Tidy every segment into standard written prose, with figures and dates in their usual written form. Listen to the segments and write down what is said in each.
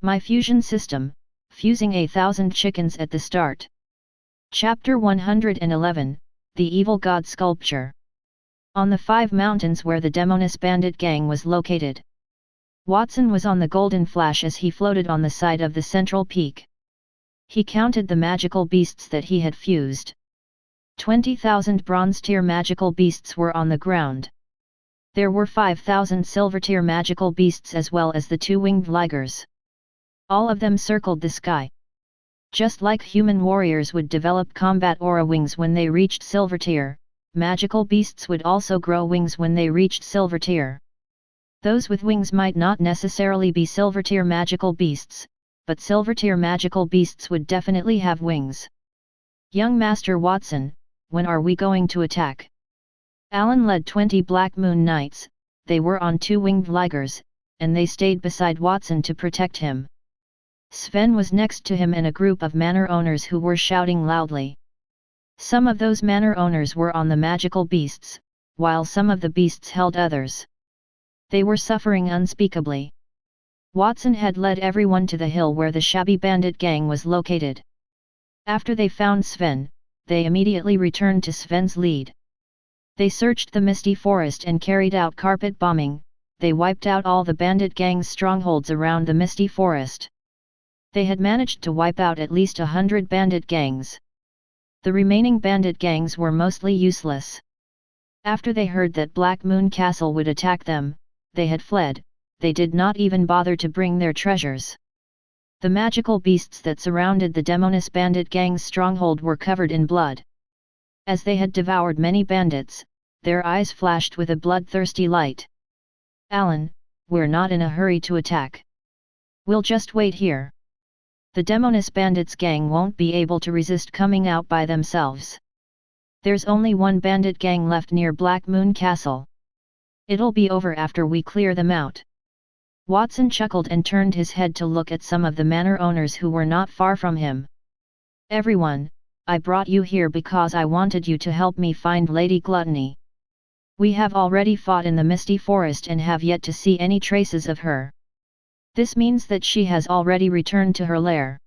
My fusion system, fusing 1,000 chickens at the start. Chapter 111, The Evil God Sculpture. On the 5 mountains where the Demoness bandit gang was located. Wattson was on the golden flash as he floated on the side of the central peak. He counted the magical beasts that he had fused. 20,000 bronze-tier magical beasts were on the ground. There were 5,000 silver-tier magical beasts as well as the 2 winged ligers. All of them circled the sky. Just like human warriors would develop combat aura wings when they reached silver tier, magical beasts would also grow wings when they reached silver tier. Those with wings might not necessarily be silver tier magical beasts, but silver tier magical beasts would definitely have wings. Young Master Wattson, when are we going to attack? Alan led 20 Black Moon Knights. They were on 2 winged ligers, and they stayed beside Wattson to protect him. Sven was next to him and a group of manor owners who were shouting loudly. Some of those manor owners were on the magical beasts, while some of the beasts held others. They were suffering unspeakably. Wattson had led everyone to the hill where the shabby bandit gang was located. After they found Sven, they immediately returned to Sven's lead. They searched the misty forest and carried out carpet bombing. They wiped out all the bandit gang's strongholds around the misty forest. They had managed to wipe out at least 100 bandit gangs. The remaining bandit gangs were mostly useless. After they heard that Black Moon Castle would attack them, they had fled. They did not even bother to bring their treasures. The magical beasts that surrounded the Demoness bandit gang's stronghold were covered in blood. As they had devoured many bandits, their eyes flashed with a bloodthirsty light. Alan, we're not in a hurry to attack. We'll just wait here. The Demoness bandits gang won't be able to resist coming out by themselves. There's only one bandit gang left near Black Moon Castle. It'll be over after we clear them out. Wattson chuckled and turned his head to look at some of the manor owners who were not far from him. Everyone, I brought you here because I wanted you to help me find Lady Gluttony. We have already fought in the misty forest and have yet to see any traces of her. This means that she has already returned to her lair.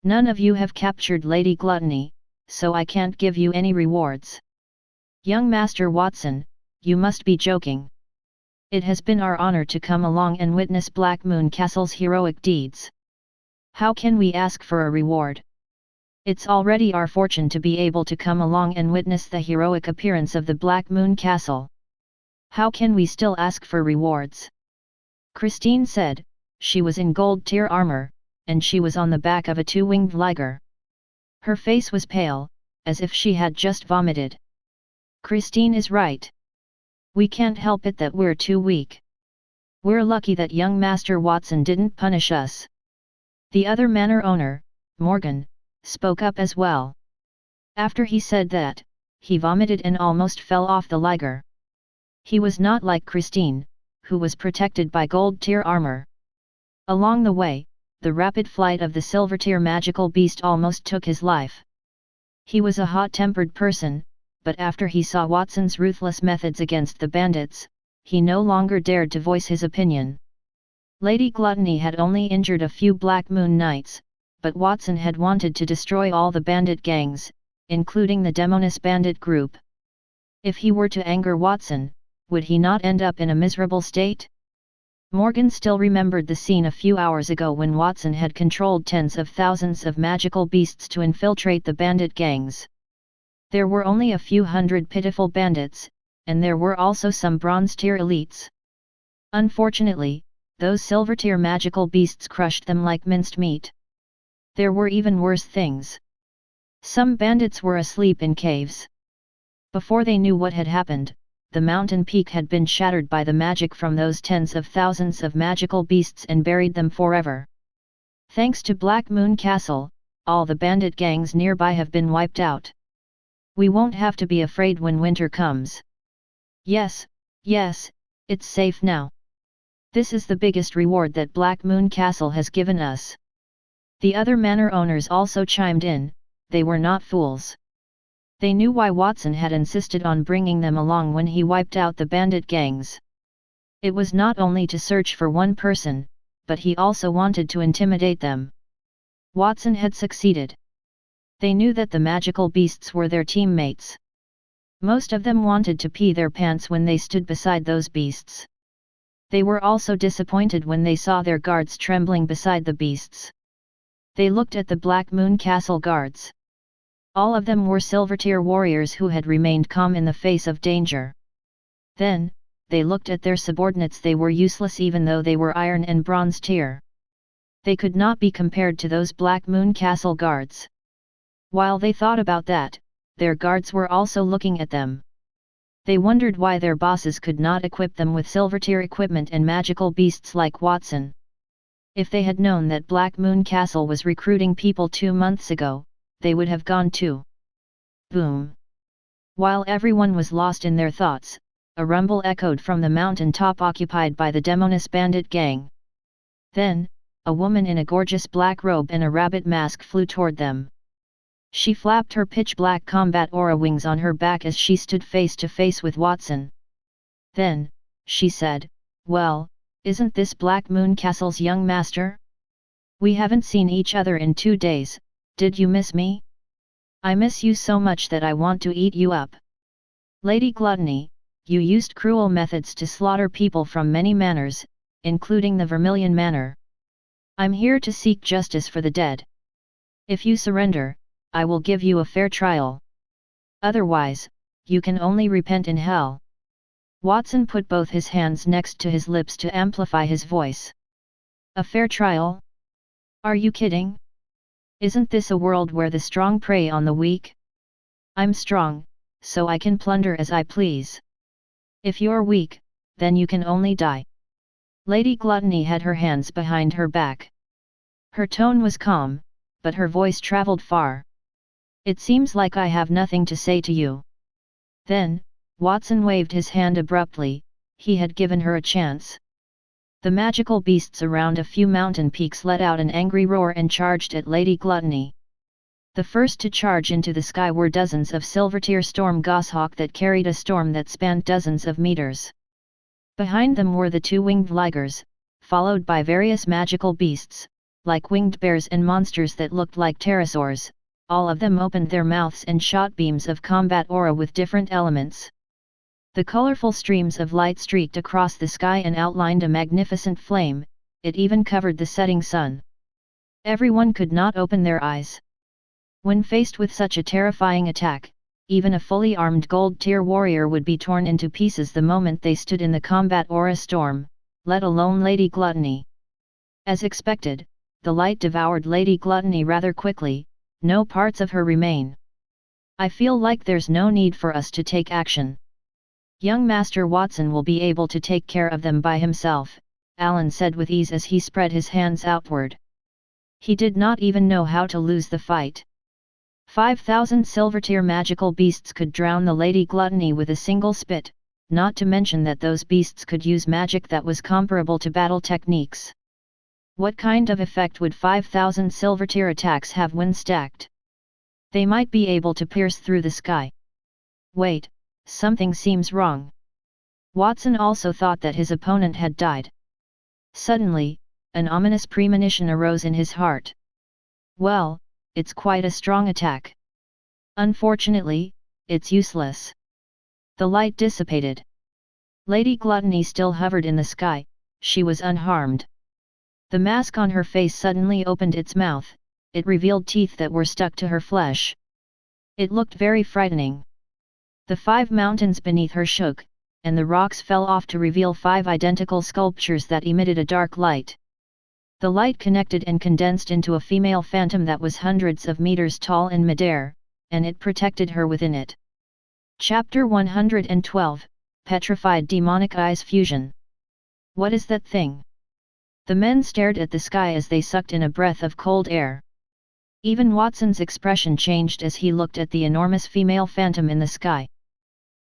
None of you have captured Lady Gluttony, so I can't give you any rewards. Young Master Wattson, you must be joking. It has been our honor to come along and witness Black Moon Castle's heroic deeds. How can we ask for a reward? It's already our fortune to be able to come along and witness the heroic appearance of the Black Moon Castle. How can we still ask for rewards? Christine said. She was in gold-tier armor, and she was on the back of a 2-winged liger. Her face was pale, as if she had just vomited. Christine is right. We can't help it that we're too weak. We're lucky that young Master Wattson didn't punish us. The other manor owner, Morgan, spoke up as well. After he said that, he vomited and almost fell off the liger. He was not like Christine, who was protected by gold-tier armor. Along the way, the rapid flight of the silver-tier magical beast almost took his life. He was a hot-tempered person, but after he saw Wattson's ruthless methods against the bandits, he no longer dared to voice his opinion. Lady Gluttony had only injured a few Black Moon Knights, but Wattson had wanted to destroy all the bandit gangs, including the Demoness bandit group. If he were to anger Wattson, would he not end up in a miserable state? Morgan still remembered the scene a few hours ago when Wattson had controlled tens of thousands of magical beasts to infiltrate the bandit gangs. There were only a few hundred pitiful bandits, and there were also some bronze-tier elites. Unfortunately, those silver-tier magical beasts crushed them like minced meat. There were even worse things. Some bandits were asleep in caves. Before they knew what had happened, the mountain peak had been shattered by the magic from those tens of thousands of magical beasts and buried them forever. Thanks to Black Moon Castle, all the bandit gangs nearby have been wiped out. We won't have to be afraid when winter comes. Yes, it's safe now. This is the biggest reward that Black Moon Castle has given us. The other manor owners also chimed in. They were not fools. They knew why Wattson had insisted on bringing them along when he wiped out the bandit gangs. It was not only to search for one person, but he also wanted to intimidate them. Wattson had succeeded. They knew that the magical beasts were their teammates. Most of them wanted to pee their pants when they stood beside those beasts. They were also disappointed when they saw their guards trembling beside the beasts. They looked at the Black Moon Castle guards. All of them were Silver-tier warriors who had remained calm in the face of danger. Then, they looked at their subordinates. They were useless even though they were Iron and Bronze tier. They could not be compared to those Black Moon Castle guards. While they thought about that, their guards were also looking at them. They wondered why their bosses could not equip them with Silver-tier equipment and magical beasts like Wattson. If they had known that Black Moon Castle was recruiting people 2 months ago, they would have gone too. Boom! While everyone was lost in their thoughts, a rumble echoed from the mountain top occupied by the Demoness bandit gang. Then, a woman in a gorgeous black robe and a rabbit mask flew toward them. She flapped her pitch-black combat aura wings on her back as she stood face to face with Wattson. Then, she said, "Well, isn't this Black Moon Castle's young master? We haven't seen each other in 2 days, did you miss me? I miss you so much that I want to eat you up. Lady Gluttony, you used cruel methods to slaughter people from many manors, including the Vermilion Manor. I'm here to seek justice for the dead. If you surrender, I will give you a fair trial. Otherwise, you can only repent in hell." Wattson put both his hands next to his lips to amplify his voice. "A fair trial? Are you kidding? Isn't this a world where the strong prey on the weak? I'm strong, so I can plunder as I please. If you're weak, then you can only die." Lady Gluttony had her hands behind her back. Her tone was calm, but her voice traveled far. "It seems like I have nothing to say to you." Then, Wattson waved his hand abruptly. He had given her a chance. The magical beasts around a few mountain peaks let out an angry roar and charged at Lady Gluttony. The first to charge into the sky were dozens of Silver-tier storm goshawk that carried a storm that spanned dozens of meters. Behind them were the 2 winged ligers, followed by various magical beasts, like winged bears and monsters that looked like pterosaurs. All of them opened their mouths and shot beams of combat aura with different elements. The colorful streams of light streaked across the sky and outlined a magnificent flame. It even covered the setting sun. Everyone could not open their eyes. When faced with such a terrifying attack, even a fully armed gold-tier warrior would be torn into pieces the moment they stood in the combat aura storm, let alone Lady Gluttony. As expected, the light devoured Lady Gluttony rather quickly. No parts of her remain. "I feel like there's no need for us to take action. Young Master Wattson will be able to take care of them by himself," Alan said with ease as he spread his hands outward. He did not even know how to lose the fight. 5,000 Silver-tier magical beasts could drown the Lady Gluttony with a single spit, not to mention that those beasts could use magic that was comparable to battle techniques. What kind of effect would 5,000 Silver-tier attacks have when stacked? They might be able to pierce through the sky. Wait, something seems wrong. Wattson also thought that his opponent had died. Suddenly, an ominous premonition arose in his heart. Well, it's quite a strong attack. Unfortunately, it's useless. The light dissipated. Lady Gluttony still hovered in the sky. She was unharmed. The mask on her face suddenly opened its mouth. It revealed teeth that were stuck to her flesh. It looked very frightening. The 5 mountains beneath her shook, and the rocks fell off to reveal 5 identical sculptures that emitted a dark light. The light connected and condensed into a female phantom that was hundreds of meters tall in midair, and it protected her within it. Chapter 112, Petrified Demonic Eyes Fusion. What is that thing? The men stared at the sky as they sucked in a breath of cold air. Even Wattson's expression changed as he looked at the enormous female phantom in the sky.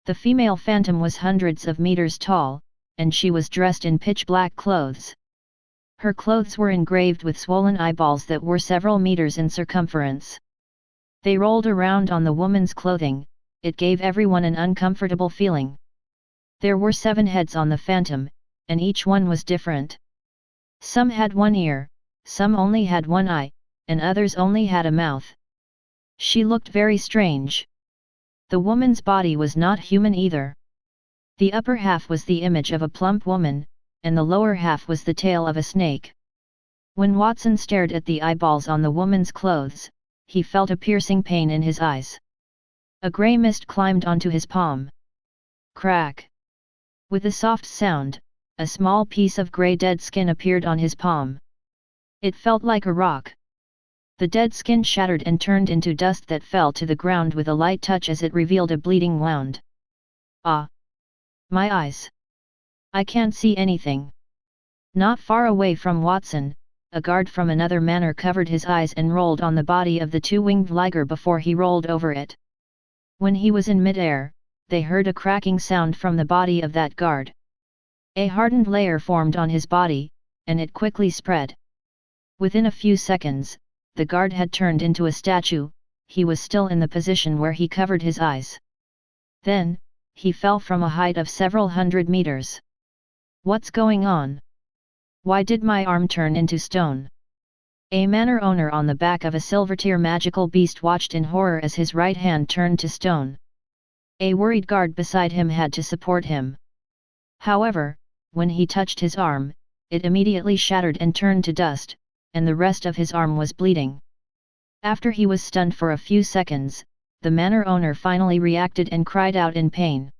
The female phantom was hundreds of meters tall, and she was dressed in pitch-black clothes. Her clothes were engraved with swollen eyeballs that were several meters in circumference. They rolled around on the woman's clothing. It gave everyone an uncomfortable feeling. There were 7 heads on the phantom, and each one was different. Some had one ear, some only had one eye, and others only had a mouth. She looked very strange. The woman's body was not human either. The upper half was the image of a plump woman, and the lower half was the tail of a snake. When Wattson stared at the eyeballs on the woman's clothes, he felt a piercing pain in his eyes. A grey mist climbed onto his palm. Crack! With a soft sound, a small piece of grey dead skin appeared on his palm. It felt like a rock. The dead skin shattered and turned into dust that fell to the ground with a light touch as it revealed a bleeding wound. Ah! My eyes! I can't see anything. Not far away from Wattson, a guard from another manor covered his eyes and rolled on the body of the two-winged liger before he rolled over it. When he was in mid-air, they heard a cracking sound from the body of that guard. A hardened layer formed on his body, and it quickly spread. Within a few seconds, the guard had turned into a statue. He was still in the position where he covered his eyes. Then, he fell from a height of several hundred meters. What's going on? Why did my arm turn into stone? A manor owner on the back of a silver-tier magical beast watched in horror as his right hand turned to stone. A worried guard beside him had to support him. However, when he touched his arm, it immediately shattered and turned to dust, and the rest of his arm was bleeding. After he was stunned for a few seconds, the manor owner finally reacted and cried out in pain.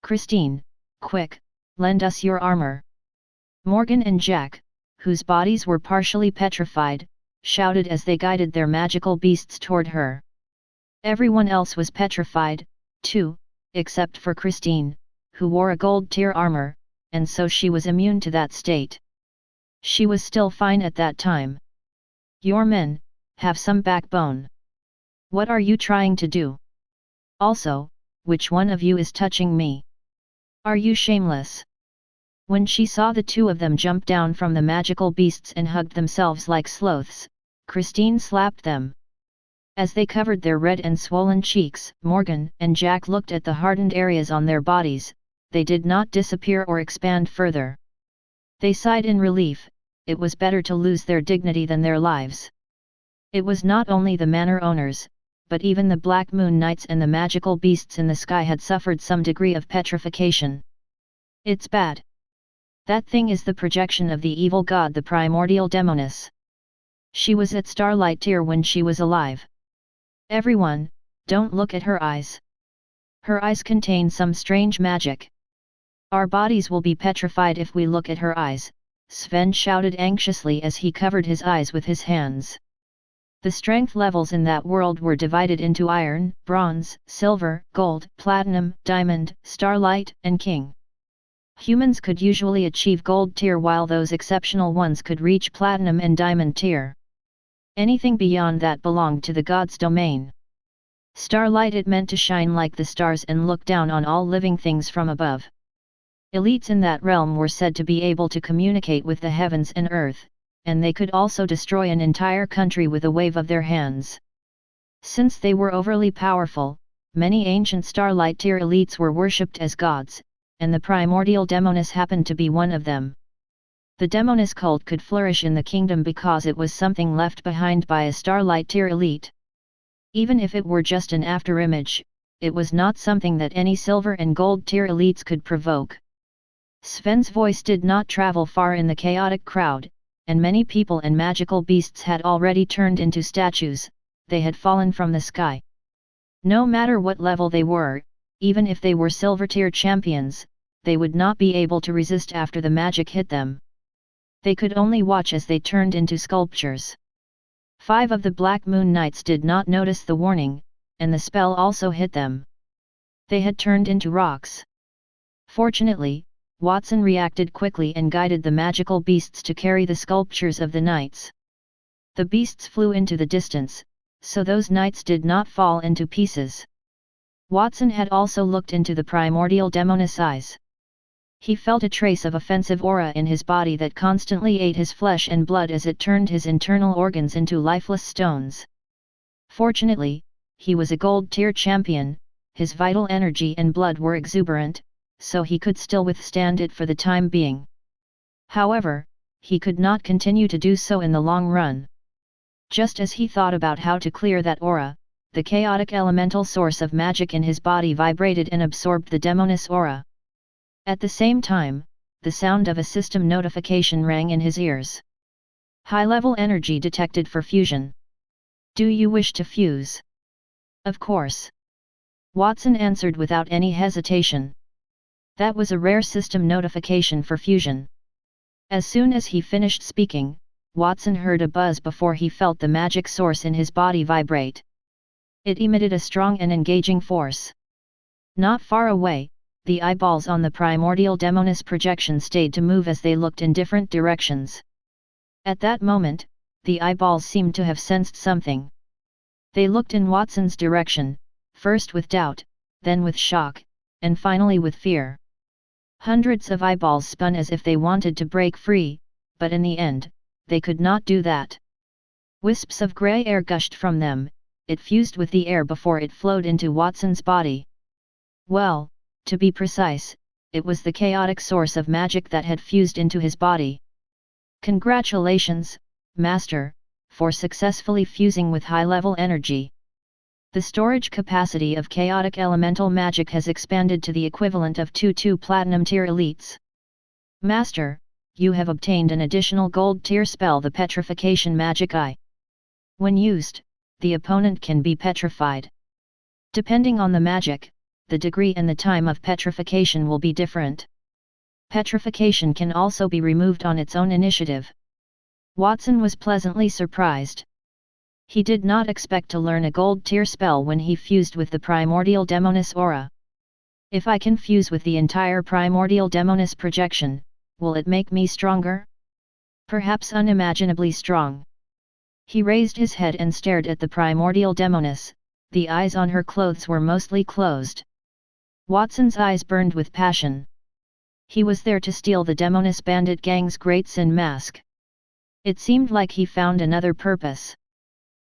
"Christine, quick, lend us your armor." Morgan and Jack, whose bodies were partially petrified, shouted as they guided their magical beasts toward her. Everyone else was petrified, too, except for Christine, who wore a gold-tier armor, and so she was immune to that state. She was still fine at that time. "Your men, have some backbone. What are you trying to do? Also, which one of you is touching me? Are you shameless?" When she saw the two of them jump down from the magical beasts and hugged themselves like sloths, Christine slapped them. As they covered their red and swollen cheeks, Morgan and Jack looked at the hardened areas on their bodies. They did not disappear or expand further. They sighed in relief. It was better to lose their dignity than their lives. It was not only the manor owners, but even the Black Moon Knights and the magical beasts in the sky had suffered some degree of petrification. "It's bad. That thing is the projection of the evil god, the primordial demoness. She was at Starlight Tier when she was alive. Everyone, don't look at her eyes. Her eyes contain some strange magic. Our bodies will be petrified if we look at her eyes," Sven shouted anxiously as he covered his eyes with his hands. The strength levels in that world were divided into iron, bronze, silver, gold, platinum, diamond, starlight, and king. Humans could usually achieve gold tier while those exceptional ones could reach platinum and diamond tier. Anything beyond that belonged to the god's domain. Starlight, it meant to shine like the stars and look down on all living things from above. Elites in that realm were said to be able to communicate with the heavens and earth, and they could also destroy an entire country with a wave of their hands. Since they were overly powerful, many ancient Starlight tier elites were worshipped as gods, and the primordial demoness happened to be one of them. The demoness cult could flourish in the kingdom because it was something left behind by a Starlight tier elite. Even if it were just an afterimage, it was not something that any silver and gold tier elites could provoke. Sven's voice did not travel far in the chaotic crowd, and many people and magical beasts had already turned into statues. They had fallen from the sky. No matter what level they were, even if they were silver tier champions, they would not be able to resist after the magic hit them. They could only watch as they turned into sculptures. 5 of the Black Moon Knights did not notice the warning, and the spell also hit them. They had turned into rocks. Fortunately, Wattson reacted quickly and guided the magical beasts to carry the sculptures of the knights. The beasts flew into the distance, so those knights did not fall into pieces. Wattson had also looked into the primordial demoness eyes. He felt a trace of offensive aura in his body that constantly ate his flesh and blood as it turned his internal organs into lifeless stones. Fortunately, he was a gold-tier champion, his vital energy and blood were exuberant, so he could still withstand it for the time being. However, he could not continue to do so in the long run. Just as he thought about how to clear that aura, the chaotic elemental source of magic in his body vibrated and absorbed the demoness aura. At the same time, the sound of a system notification rang in his ears. High-level energy detected for fusion. Do you wish to fuse? Of course. Wattson answered without any hesitation. That was a rare system notification for fusion. As soon as he finished speaking, Wattson heard a buzz before he felt the magic source in his body vibrate. It emitted a strong and engaging force. Not far away, the eyeballs on the primordial demoness projection stayed to move as they looked in different directions. At that moment, the eyeballs seemed to have sensed something. They looked in Wattson's direction, first with doubt, then with shock, and finally with fear. Hundreds of eyeballs spun as if they wanted to break free, but in the end, they could not do that. Wisps of grey air gushed from them, it fused with the air before it flowed into Wattson's body. Well, to be precise, it was the chaotic source of magic that had fused into his body. Congratulations, Master, for successfully fusing with high-level energy. The storage capacity of chaotic elemental magic has expanded to the equivalent of 2 platinum tier elites. Master, you have obtained an additional gold tier spell, the Petrification magic eye. When used, the opponent can be petrified. Depending on the magic, the degree and the time of petrification will be different. Petrification can also be removed on its own initiative. Wattson was pleasantly surprised. He did not expect to learn a gold tier spell when he fused with the primordial demoness aura. If I can fuse with the entire primordial demoness projection, will it make me stronger? Perhaps unimaginably strong. He raised his head and stared at the primordial demoness. The eyes on her clothes were mostly closed. Wattson's eyes burned with passion. He was there to steal the demoness bandit gang's great sin mask. It seemed like he found another purpose.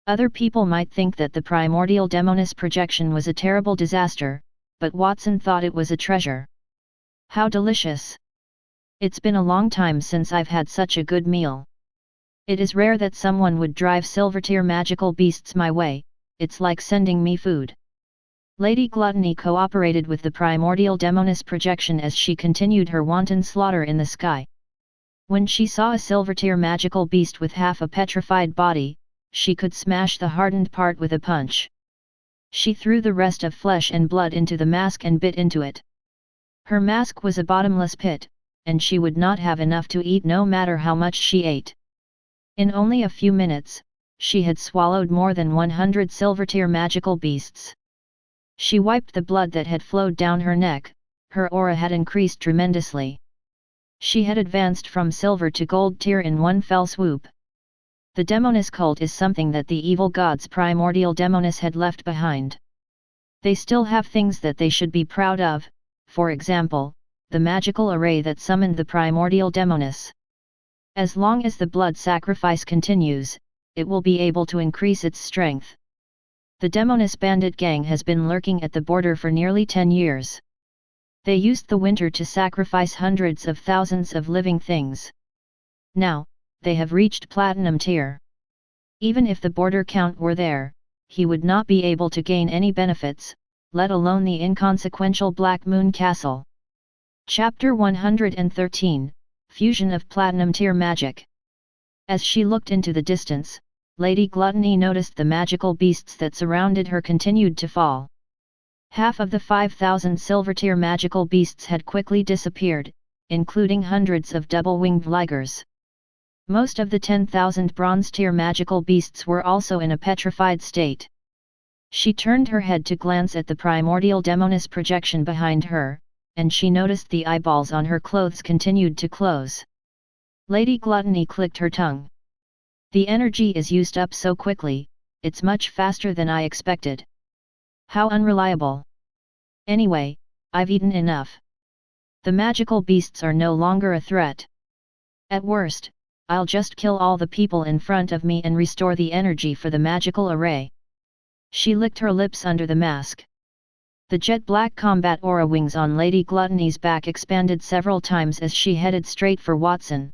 Other people might think that the primordial demoness projection was a terrible disaster, but Wattson thought it was a treasure. How delicious! It's been a long time since I've had such a good meal. It is rare that someone would drive silver-tier magical beasts my way, it's like sending me food. Lady Gluttony cooperated with the primordial demoness projection as she continued her wanton slaughter in the sky. When she saw a silver-tier magical beast with half a petrified body, she could smash the hardened part with a punch. She threw the rest of flesh and blood into the mask and bit into it. Her mask was a bottomless pit, and she would not have enough to eat no matter how much she ate. In only a few minutes, she had swallowed more than 100 silver-tier magical beasts. She wiped the blood that had flowed down her neck, her aura had increased tremendously. She had advanced from silver to gold tier in one fell swoop. The demoness cult is something that the evil gods primordial demoness had left behind. They still have things that they should be proud of, for example, the magical array that summoned the primordial demoness. As long as the blood sacrifice continues, it will be able to increase its strength. The demoness bandit gang has been lurking at the border for nearly 10 years. They used the winter to sacrifice hundreds of thousands of living things. Now, they have reached platinum tier. Even if the border count were there, he would not be able to gain any benefits, let alone the inconsequential Black Moon Castle. Chapter 113, Fusion of Platinum Tier Magic. As she looked into the distance, Lady Gluttony noticed the magical beasts that surrounded her continued to fall. Half of the 5,000 silver-tier magical beasts had quickly disappeared, including hundreds of double-winged ligers. Most of the 10,000 bronze-tier magical beasts were also in a petrified state. She turned her head to glance at the primordial demoness projection behind her, and she noticed the eyeballs on her clothes continued to close. Lady Gluttony clicked her tongue. The energy is used up so quickly, it's much faster than I expected. How unreliable. Anyway, I've eaten enough. The magical beasts are no longer a threat. At worst, I'll just kill all the people in front of me and restore the energy for the magical array. She licked her lips under the mask. The jet-black combat aura wings on Lady Gluttony's back expanded several times as she headed straight for Wattson.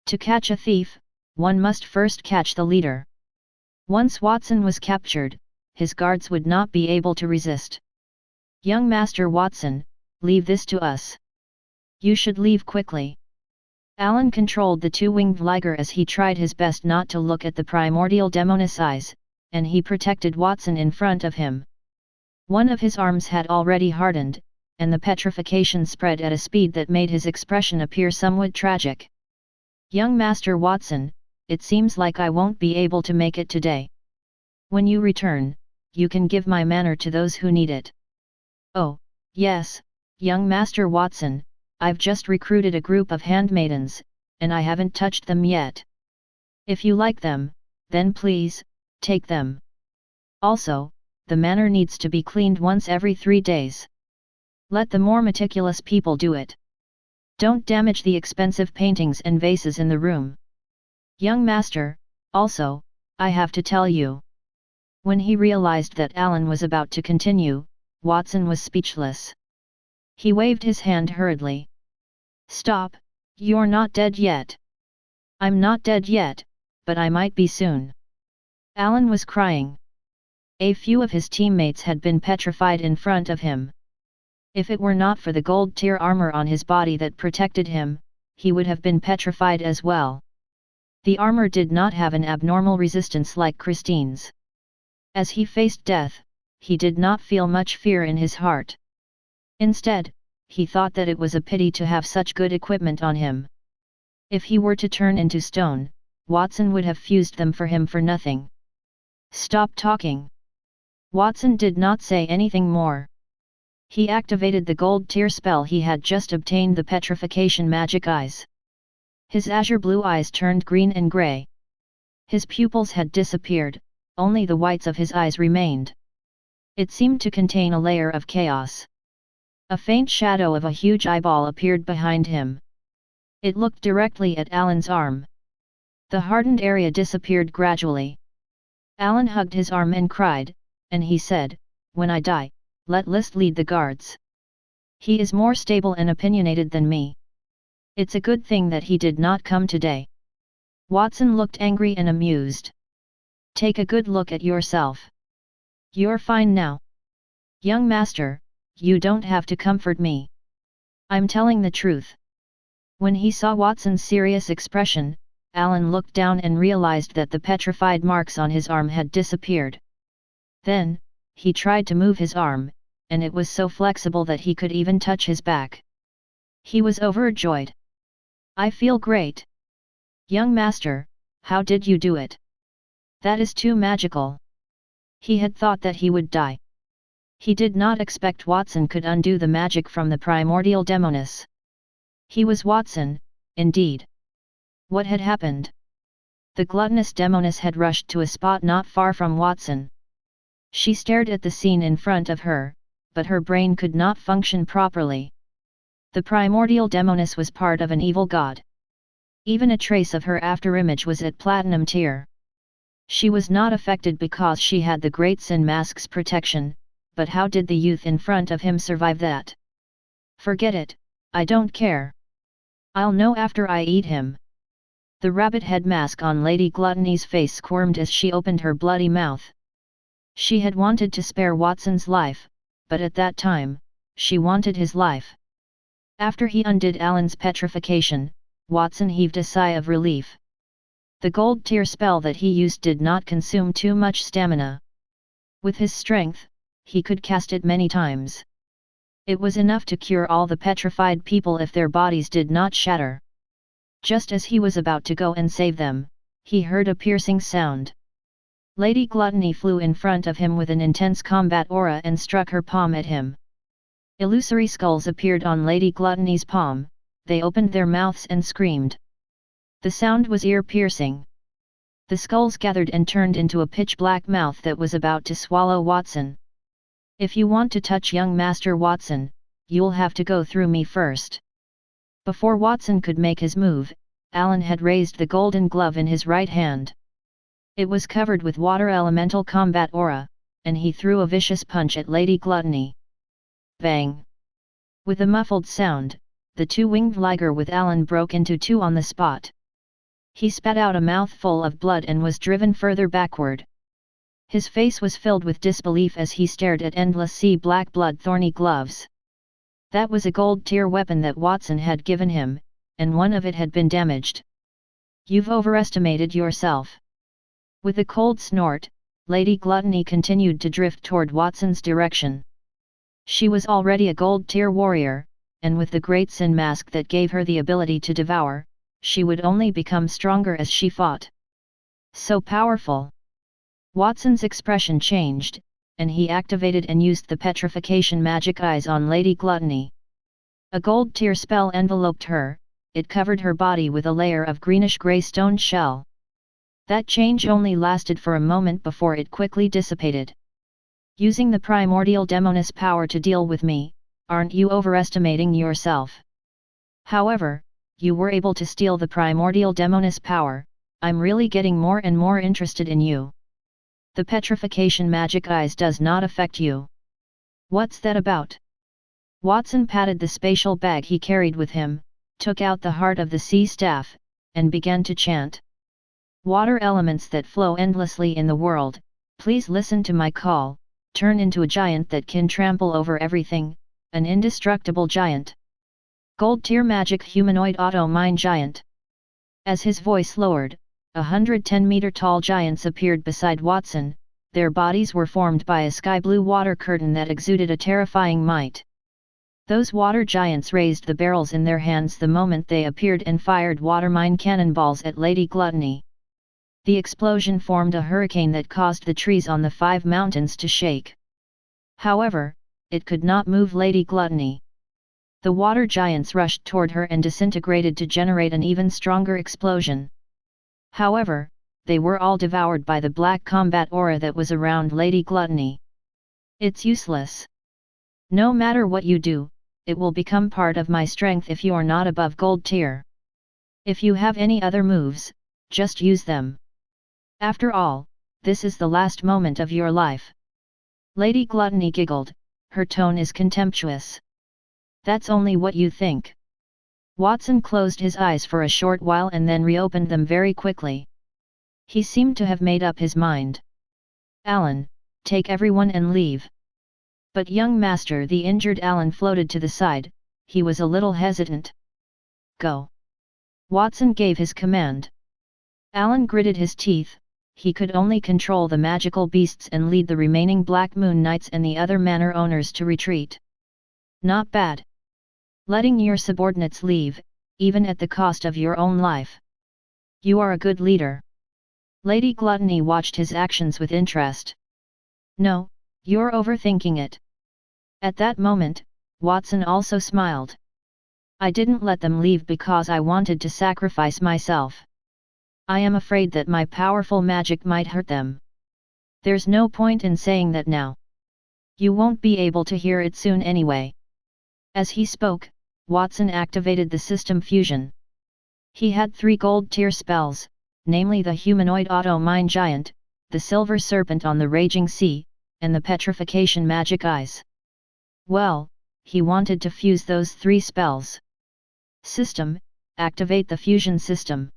To catch a thief, one must first catch the leader. Once Wattson was captured, his guards would not be able to resist. Young Master Wattson, leave this to us. You should leave quickly. Alan controlled the two-winged liger as he tried his best not to look at the primordial demoness eyes, and he protected Wattson in front of him. One of his arms had already hardened, and the petrification spread at a speed that made his expression appear somewhat tragic. Young Master Wattson, it seems like I won't be able to make it today. When you return, you can give my manor to those who need it. Oh, yes, young Master Wattson, I've just recruited a group of handmaidens, and I haven't touched them yet. If you like them, then please, take them. Also, the manor needs to be cleaned once every 3 days. Let the more meticulous people do it. Don't damage the expensive paintings and vases in the room. Young Master, also, I have to tell you. When he realized that Alan was about to continue, Wattson was speechless. He waved his hand hurriedly. Stop, you're not dead yet. I'm not dead yet, but I might be soon. Alan was crying. A few of his teammates had been petrified in front of him. If it were not for the gold tier armor on his body that protected him, he would have been petrified as well. The armor did not have an abnormal resistance like Christine's. As he faced death, he did not feel much fear in his heart. Instead, he thought that it was a pity to have such good equipment on him. If he were to turn into stone, Wattson would have fused them for him for nothing. Stop talking. Wattson did not say anything more. He activated the gold tier spell he had just obtained, the Petrification magic eyes. His azure blue eyes turned green and grey. His pupils had disappeared, only the whites of his eyes remained. It seemed to contain a layer of chaos. A faint shadow of a huge eyeball appeared behind him. It looked directly at Alan's arm. The hardened area disappeared gradually. Alan hugged his arm and cried, and he said, "When I die, let List lead the guards. He is more stable and opinionated than me. It's a good thing that he did not come today." Wattson looked angry and amused. Take a good look at yourself. You're fine now. Young Master, you don't have to comfort me. I'm telling the truth. When he saw Wattson's serious expression, Alan looked down and realized that the petrified marks on his arm had disappeared. Then, he tried to move his arm, and it was so flexible that he could even touch his back. He was overjoyed. I feel great. Young Master, how did you do it? That is too magical. He had thought that he would die. He did not expect Wattson could undo the magic from the primordial demoness. He was Wattson, indeed. What had happened? The gluttonous demoness had rushed to a spot not far from Wattson. She stared at the scene in front of her, but her brain could not function properly. The primordial demoness was part of an evil god. Even a trace of her afterimage was at platinum tier. She was not affected because she had the Great Sin Mask's protection, but how did the youth in front of him survive that? Forget it, I don't care. I'll know after I eat him. The rabbit head mask on Lady Gluttony's face squirmed as she opened her bloody mouth. She had wanted to spare Wattson's life, but at that time, she wanted his life. After he undid Alan's petrification, Wattson heaved a sigh of relief. The gold tier spell that he used did not consume too much stamina. With his strength, he could cast it many times. It was enough to cure all the petrified people if their bodies did not shatter. Just as he was about to go and save them, he heard a piercing sound. Lady Gluttony flew in front of him with an intense combat aura and struck her palm at him. Illusory skulls appeared on Lady Gluttony's palm, they opened their mouths and screamed. The sound was ear-piercing. The skulls gathered and turned into a pitch-black mouth that was about to swallow Wattson. If you want to touch young Master Wattson, you'll have to go through me first. Before Wattson could make his move, Alan had raised the golden glove in his right hand. It was covered with water elemental combat aura, and he threw a vicious punch at Lady Gluttony. Bang! With a muffled sound, the two-winged liger with Alan broke into two on the spot. He spat out a mouthful of blood and was driven further backward. His face was filled with disbelief as he stared at endless sea black blood thorny gloves. That was a gold-tier weapon that Wattson had given him, and one of it had been damaged. You've overestimated yourself. With a cold snort, Lady Gluttony continued to drift toward Wattson's direction. She was already a gold-tier warrior, and with the Great Sin Mask that gave her the ability to devour, she would only become stronger as she fought. So powerful! Wattson's expression changed, and he activated and used the Petrification magic eyes on Lady Gluttony. A gold-tier spell enveloped her, it covered her body with a layer of greenish-grey stone shell. That change only lasted for a moment before it quickly dissipated. Using the primordial demoness power to deal with me, aren't you overestimating yourself? However, you were able to steal the primordial demoness power. I'm really getting more and more interested in you. The Petrification magic eyes does not affect you. What's that about? Wattson patted the spatial bag he carried with him, took out the heart of the sea staff, and began to chant. Water elements that flow endlessly in the world, please listen to my call, turn into a giant that can trample over everything, an indestructible giant. Gold-tier magic humanoid auto-mine giant. As his voice lowered, 110-meter-tall giants appeared beside Wattson. Their bodies were formed by a sky-blue water curtain that exuded a terrifying might. Those water giants raised the barrels in their hands the moment they appeared and fired water mine cannonballs at Lady Gluttony. The explosion formed a hurricane that caused the trees on the 5 mountains to shake. However, it could not move Lady Gluttony. The water giants rushed toward her and disintegrated to generate an even stronger explosion. However, they were all devoured by the black combat aura that was around Lady Gluttony. It's useless. No matter what you do, it will become part of my strength if you're not above gold tier. If you have any other moves, just use them. After all, this is the last moment of your life. Lady Gluttony giggled, her tone is contemptuous. That's only what you think. Wattson closed his eyes for a short while and then reopened them very quickly. He seemed to have made up his mind. Alan, take everyone and leave. But young master, the injured Alan floated to the side. He was a little hesitant. Go. Wattson gave his command. Alan gritted his teeth. He could only control the magical beasts and lead the remaining Black Moon Knights and the other manor owners to retreat. Not bad. Letting your subordinates leave, even at the cost of your own life. You are a good leader. Lady Gluttony watched his actions with interest. No, you're overthinking it. At that moment, Wattson also smiled. I didn't let them leave because I wanted to sacrifice myself. I am afraid that my powerful magic might hurt them. There's no point in saying that now. You won't be able to hear it soon anyway. As he spoke, Wattson activated the system fusion. He had 3 gold-tier spells, namely the humanoid auto-mine giant, the silver serpent on the raging sea, and the petrification magic eyes. Well, he wanted to fuse those 3 spells. System, activate the fusion system.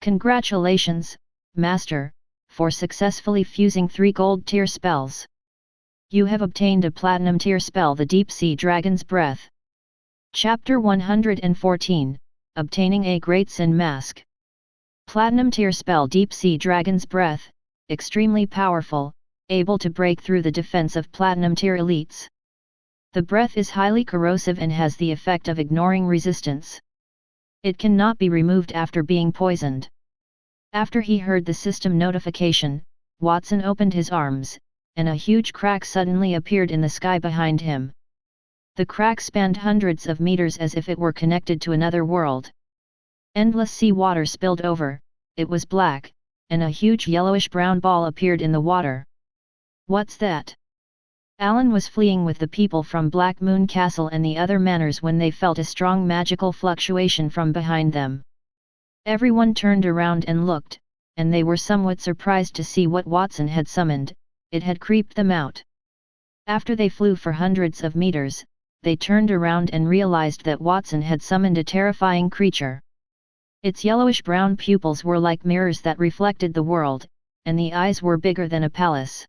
Congratulations, Master, for successfully fusing 3 gold-tier spells. You have obtained a platinum-tier spell, the Deep Sea Dragon's Breath. Chapter 114, Obtaining a Great Sin Mask. Platinum-tier spell Deep Sea Dragon's Breath, extremely powerful, able to break through the defense of platinum-tier elites. The breath is highly corrosive and has the effect of ignoring resistance. It cannot be removed after being poisoned. After he heard the system notification, Wattson opened his arms, and a huge crack suddenly appeared in the sky behind him. The crack spanned hundreds of meters as if it were connected to another world. Endless sea water spilled over, it was black, and a huge yellowish-brown ball appeared in the water. What's that? Alan was fleeing with the people from Black Moon Castle and the other manors when they felt a strong magical fluctuation from behind them. Everyone turned around and looked, and they were somewhat surprised to see what Wattson had summoned. It had creeped them out. After they flew for hundreds of meters, they turned around and realized that Wattson had summoned a terrifying creature. Its yellowish-brown pupils were like mirrors that reflected the world, and the eyes were bigger than a palace.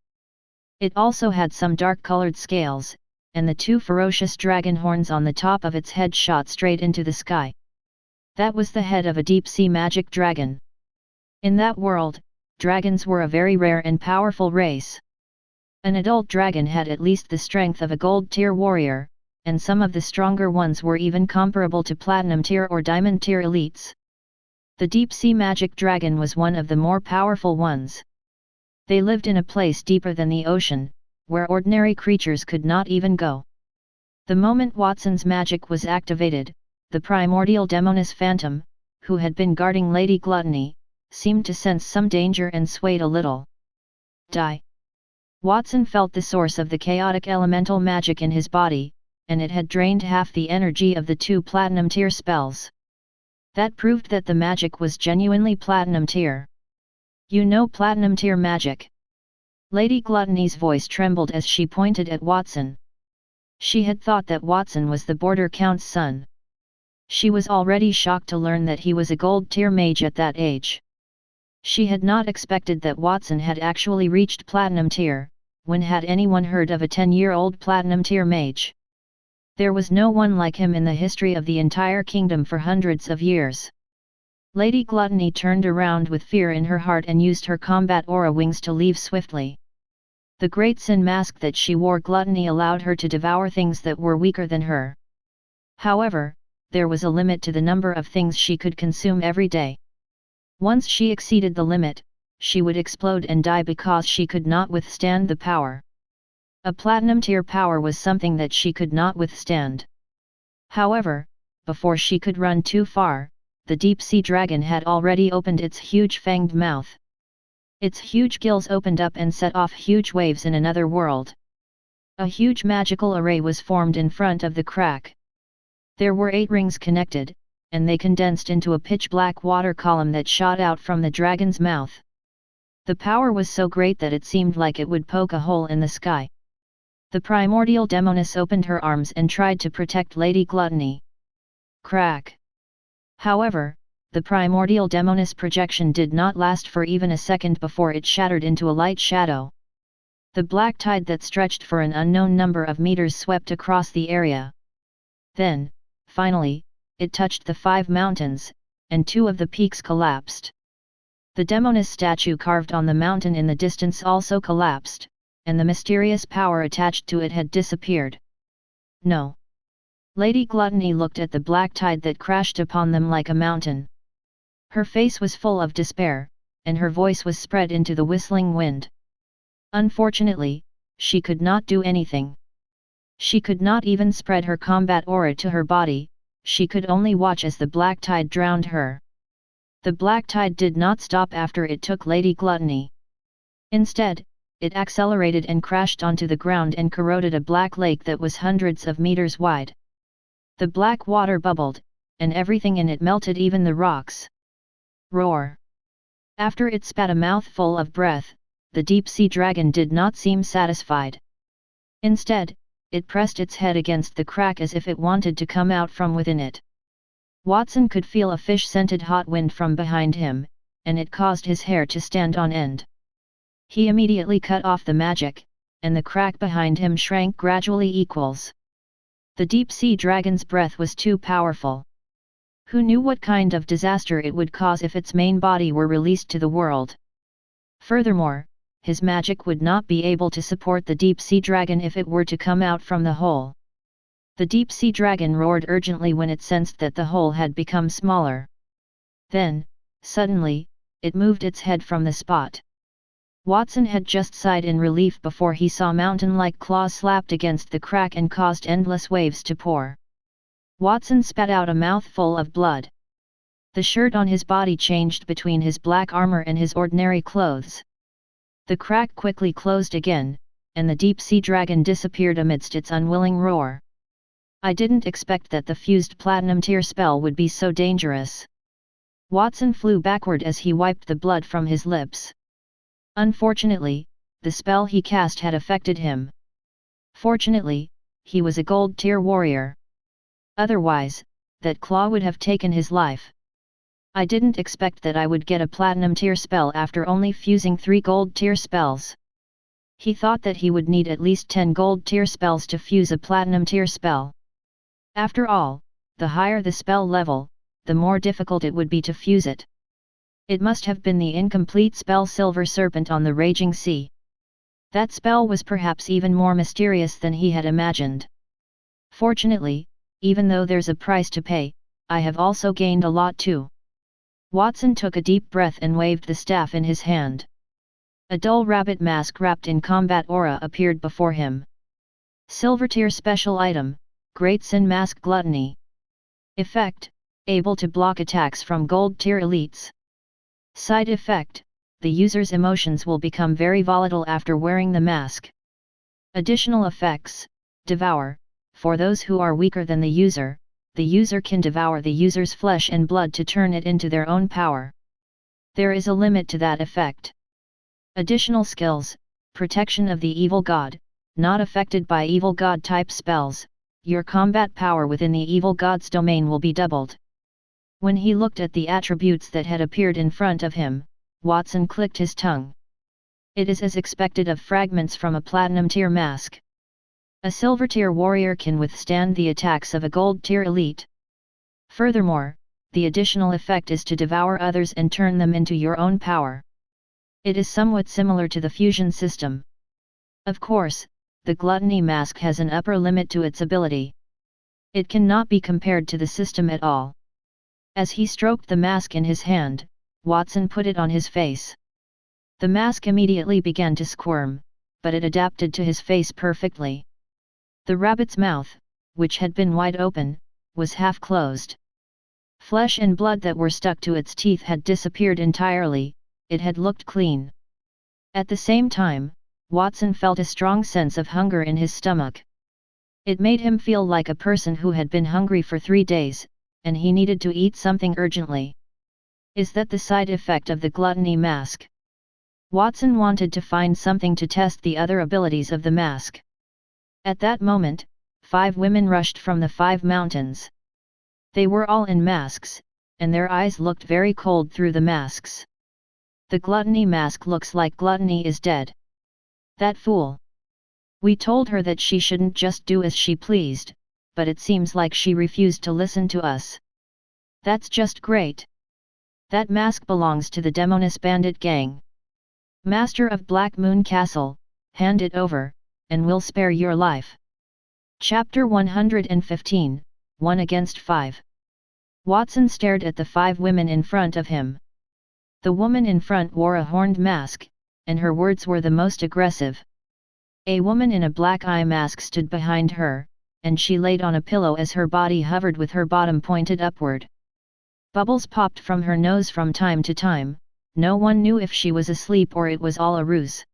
It also had some dark-colored scales, and the two ferocious dragon horns on the top of its head shot straight into the sky. That was the head of a deep-sea magic dragon. In that world, dragons were a very rare and powerful race. An adult dragon had at least the strength of a gold-tier warrior, and some of the stronger ones were even comparable to platinum-tier or diamond-tier elites. The deep-sea magic dragon was one of the more powerful ones. They lived in a place deeper than the ocean, where ordinary creatures could not even go. The moment Wattson's magic was activated, the primordial demoness phantom, who had been guarding Lady Gluttony, seemed to sense some danger and swayed a little. Die! Wattson felt the source of the chaotic elemental magic in his body, and it had drained half the energy of the two platinum-tier spells. That proved that the magic was genuinely platinum-tier. You know platinum-tier magic? Lady Gluttony's voice trembled as she pointed at Wattson. She had thought that Wattson was the border count's son. She was already shocked to learn that he was a gold-tier mage at that age. She had not expected that Wattson had actually reached platinum-tier. When had anyone heard of a 10-year-old platinum-tier mage? There was no one like him in the history of the entire kingdom for hundreds of years. Lady Gluttony turned around with fear in her heart and used her combat aura wings to leave swiftly. The great sin mask that she wore Gluttony allowed her to devour things that were weaker than her. However, there was a limit to the number of things she could consume every day. Once she exceeded the limit, she would explode and die because she could not withstand the power. A platinum-tier power was something that she could not withstand. However, before she could run too far, the deep-sea dragon had already opened its huge fanged mouth. Its huge gills opened up and set off huge waves in another world. A huge magical array was formed in front of the crack. There were 8 rings connected, and they condensed into a pitch-black water column that shot out from the dragon's mouth. The power was so great that it seemed like it would poke a hole in the sky. The primordial demoness opened her arms and tried to protect Lady Gluttony. Crack! However, the primordial demoness projection did not last for even a second before it shattered into a light shadow. The black tide that stretched for an unknown number of meters swept across the area. Then, finally, it touched the 5 mountains, and 2 of the peaks collapsed. The demoness statue carved on the mountain in the distance also collapsed, and the mysterious power attached to it had disappeared. No. Lady Gluttony looked at the black tide that crashed upon them like a mountain. Her face was full of despair, and her voice was spread into the whistling wind. Unfortunately, she could not do anything. She could not even spread her combat aura to her body, she could only watch as the black tide drowned her. The black tide did not stop after it took Lady Gluttony. Instead, it accelerated and crashed onto the ground and corroded a black lake that was hundreds of meters wide. The black water bubbled, and everything in it melted, even the rocks. Roar! After it spat a mouthful of breath, the deep-sea dragon did not seem satisfied. Instead, it pressed its head against the crack as if it wanted to come out from within it. Wattson could feel a fish-scented hot wind from behind him, and it caused his hair to stand on end. He immediately cut off the magic, and the crack behind him shrank gradually equals. The deep-sea dragon's breath was too powerful. Who knew what kind of disaster it would cause if its main body were released to the world? Furthermore, his magic would not be able to support the deep-sea dragon if it were to come out from the hole. The deep-sea dragon roared urgently when it sensed that the hole had become smaller. Then, suddenly, it moved its head from the spot. Wattson had just sighed in relief before he saw mountain-like claws slapped against the crack and caused endless waves to pour. Wattson spat out a mouthful of blood. The shirt on his body changed between his black armor and his ordinary clothes. The crack quickly closed again, and the deep-sea dragon disappeared amidst its unwilling roar. I didn't expect that the fused platinum-tier spell would be so dangerous. Wattson flew backward as he wiped the blood from his lips. Unfortunately, the spell he cast had affected him. Fortunately, he was a gold-tier warrior. Otherwise, that claw would have taken his life. I didn't expect that I would get a platinum tier spell after only fusing 3 gold tier spells. He thought that he would need at least 10 gold tier spells to fuse a platinum tier spell. After all, the higher the spell level, the more difficult it would be to fuse it. It must have been the incomplete spell Silver Serpent on the Raging Sea. That spell was perhaps even more mysterious than he had imagined. Fortunately, even though there's a price to pay, I have also gained a lot too. Wattson took a deep breath and waved the staff in his hand. A dull rabbit mask wrapped in combat aura appeared before him. Silver tier special item, Great Sin Mask Gluttony. Effect, able to block attacks from gold tier elites. Side effect, the user's emotions will become very volatile after wearing the mask. Additional effects, devour, for those who are weaker than the user can devour the user's flesh and blood to turn it into their own power. There is a limit to that effect. Additional skills, protection of the evil god, not affected by evil god type spells, your combat power within the evil god's domain will be doubled. When he looked at the attributes that had appeared in front of him, Wattson clicked his tongue. It is as expected of fragments from a platinum tier mask. A silver tier warrior can withstand the attacks of a gold tier elite. Furthermore, the additional effect is to devour others and turn them into your own power. It is somewhat similar to the fusion system. Of course, the Gluttony mask has an upper limit to its ability. It cannot be compared to the system at all. As he stroked the mask in his hand, Wattson put it on his face. The mask immediately began to squirm, but it adapted to his face perfectly. The rabbit's mouth, which had been wide open, was half closed. Flesh and blood that were stuck to its teeth had disappeared entirely, it had looked clean. At the same time, Wattson felt a strong sense of hunger in his stomach. It made him feel like a person who had been hungry for 3 days, and he needed to eat something urgently. Is that the side effect of the Gluttony mask? Wattson wanted to find something to test the other abilities of the mask. At that moment, 5 women rushed from the 5 mountains. They were all in masks, and their eyes looked very cold through the masks. The Gluttony mask looks like Gluttony is dead. That fool! We told her that she shouldn't just do as she pleased, but it seems like she refused to listen to us. That's just great. That mask belongs to the Demoness Bandit gang. Master of Black Moon Castle, hand it over, and we'll spare your life. Chapter 115, 1 against 5. Wattson stared at the 5 women in front of him. The woman in front wore a horned mask, and her words were the most aggressive. A woman in a black eye mask stood behind her, and she laid on a pillow as her body hovered with her bottom pointed upward. Bubbles popped from her nose from time to time, no one knew if she was asleep or it was all a ruse.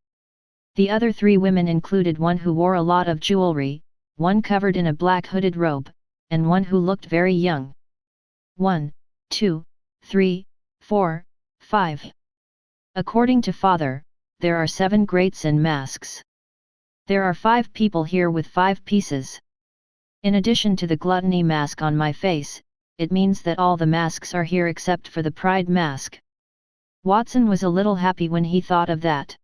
The other 3 women included one who wore a lot of jewelry, one covered in a black hooded robe, and one who looked very young. 1, 2, 3, 4, 5. According to Father, there are 7 Great Sin masks. There are 5 people here with 5 pieces. In addition to the Gluttony mask on my face, it means that all the masks are here except for the Pride mask. Wattson was a little happy when he thought of that.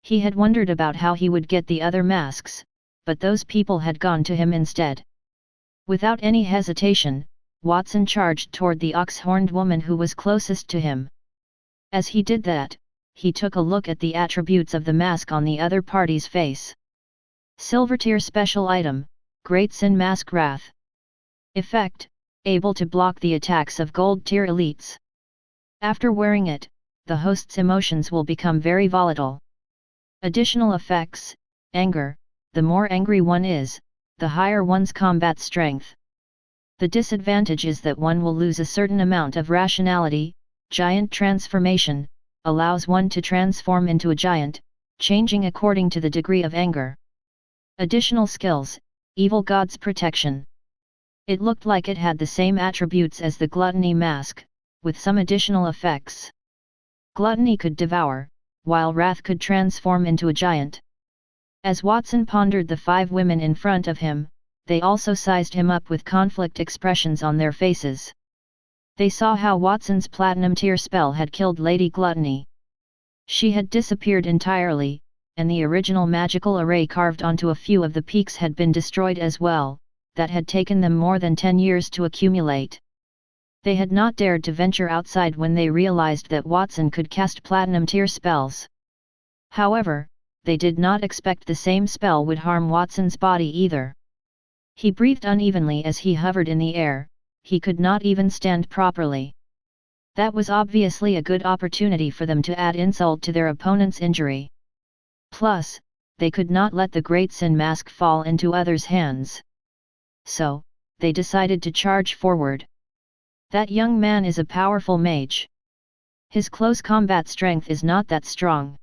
He had wondered about how he would get the other masks, but those people had gone to him instead. Without any hesitation, Wattson charged toward the ox-horned woman who was closest to him. As he did that, he took a look at the attributes of the mask on the other party's face. Silver tier special item, Great Sin Mask Wrath. Effect, able to block the attacks of gold tier elites. After wearing it, the host's emotions will become very volatile. Additional effects, anger, the more angry one is, the higher one's combat strength. The disadvantage is that one will lose a certain amount of rationality. Giant transformation, allows one to transform into a giant, changing according to the degree of anger. Additional skills, Evil God's Protection. It looked like it had the same attributes as the Gluttony mask, with some additional effects. Gluttony could devour, while Wrath could transform into a giant. As Wattson pondered the 5 women in front of him, they also sized him up with conflict expressions on their faces. They saw how Wattson's platinum tier spell had killed Lady Gluttony. She had disappeared entirely, and the original magical array carved onto a few of the peaks had been destroyed as well, that had taken them more than 10 years to accumulate. They had not dared to venture outside when they realized that Wattson could cast platinum tier spells. However, they did not expect the same spell would harm Wattson's body either. He breathed unevenly as he hovered in the air, he could not even stand properly. That was obviously a good opportunity for them to add insult to their opponent's injury. Plus, they could not let the Great Sin Mask fall into others' hands. So, they decided to charge forward. That young man is a powerful mage. His close combat strength is not that strong.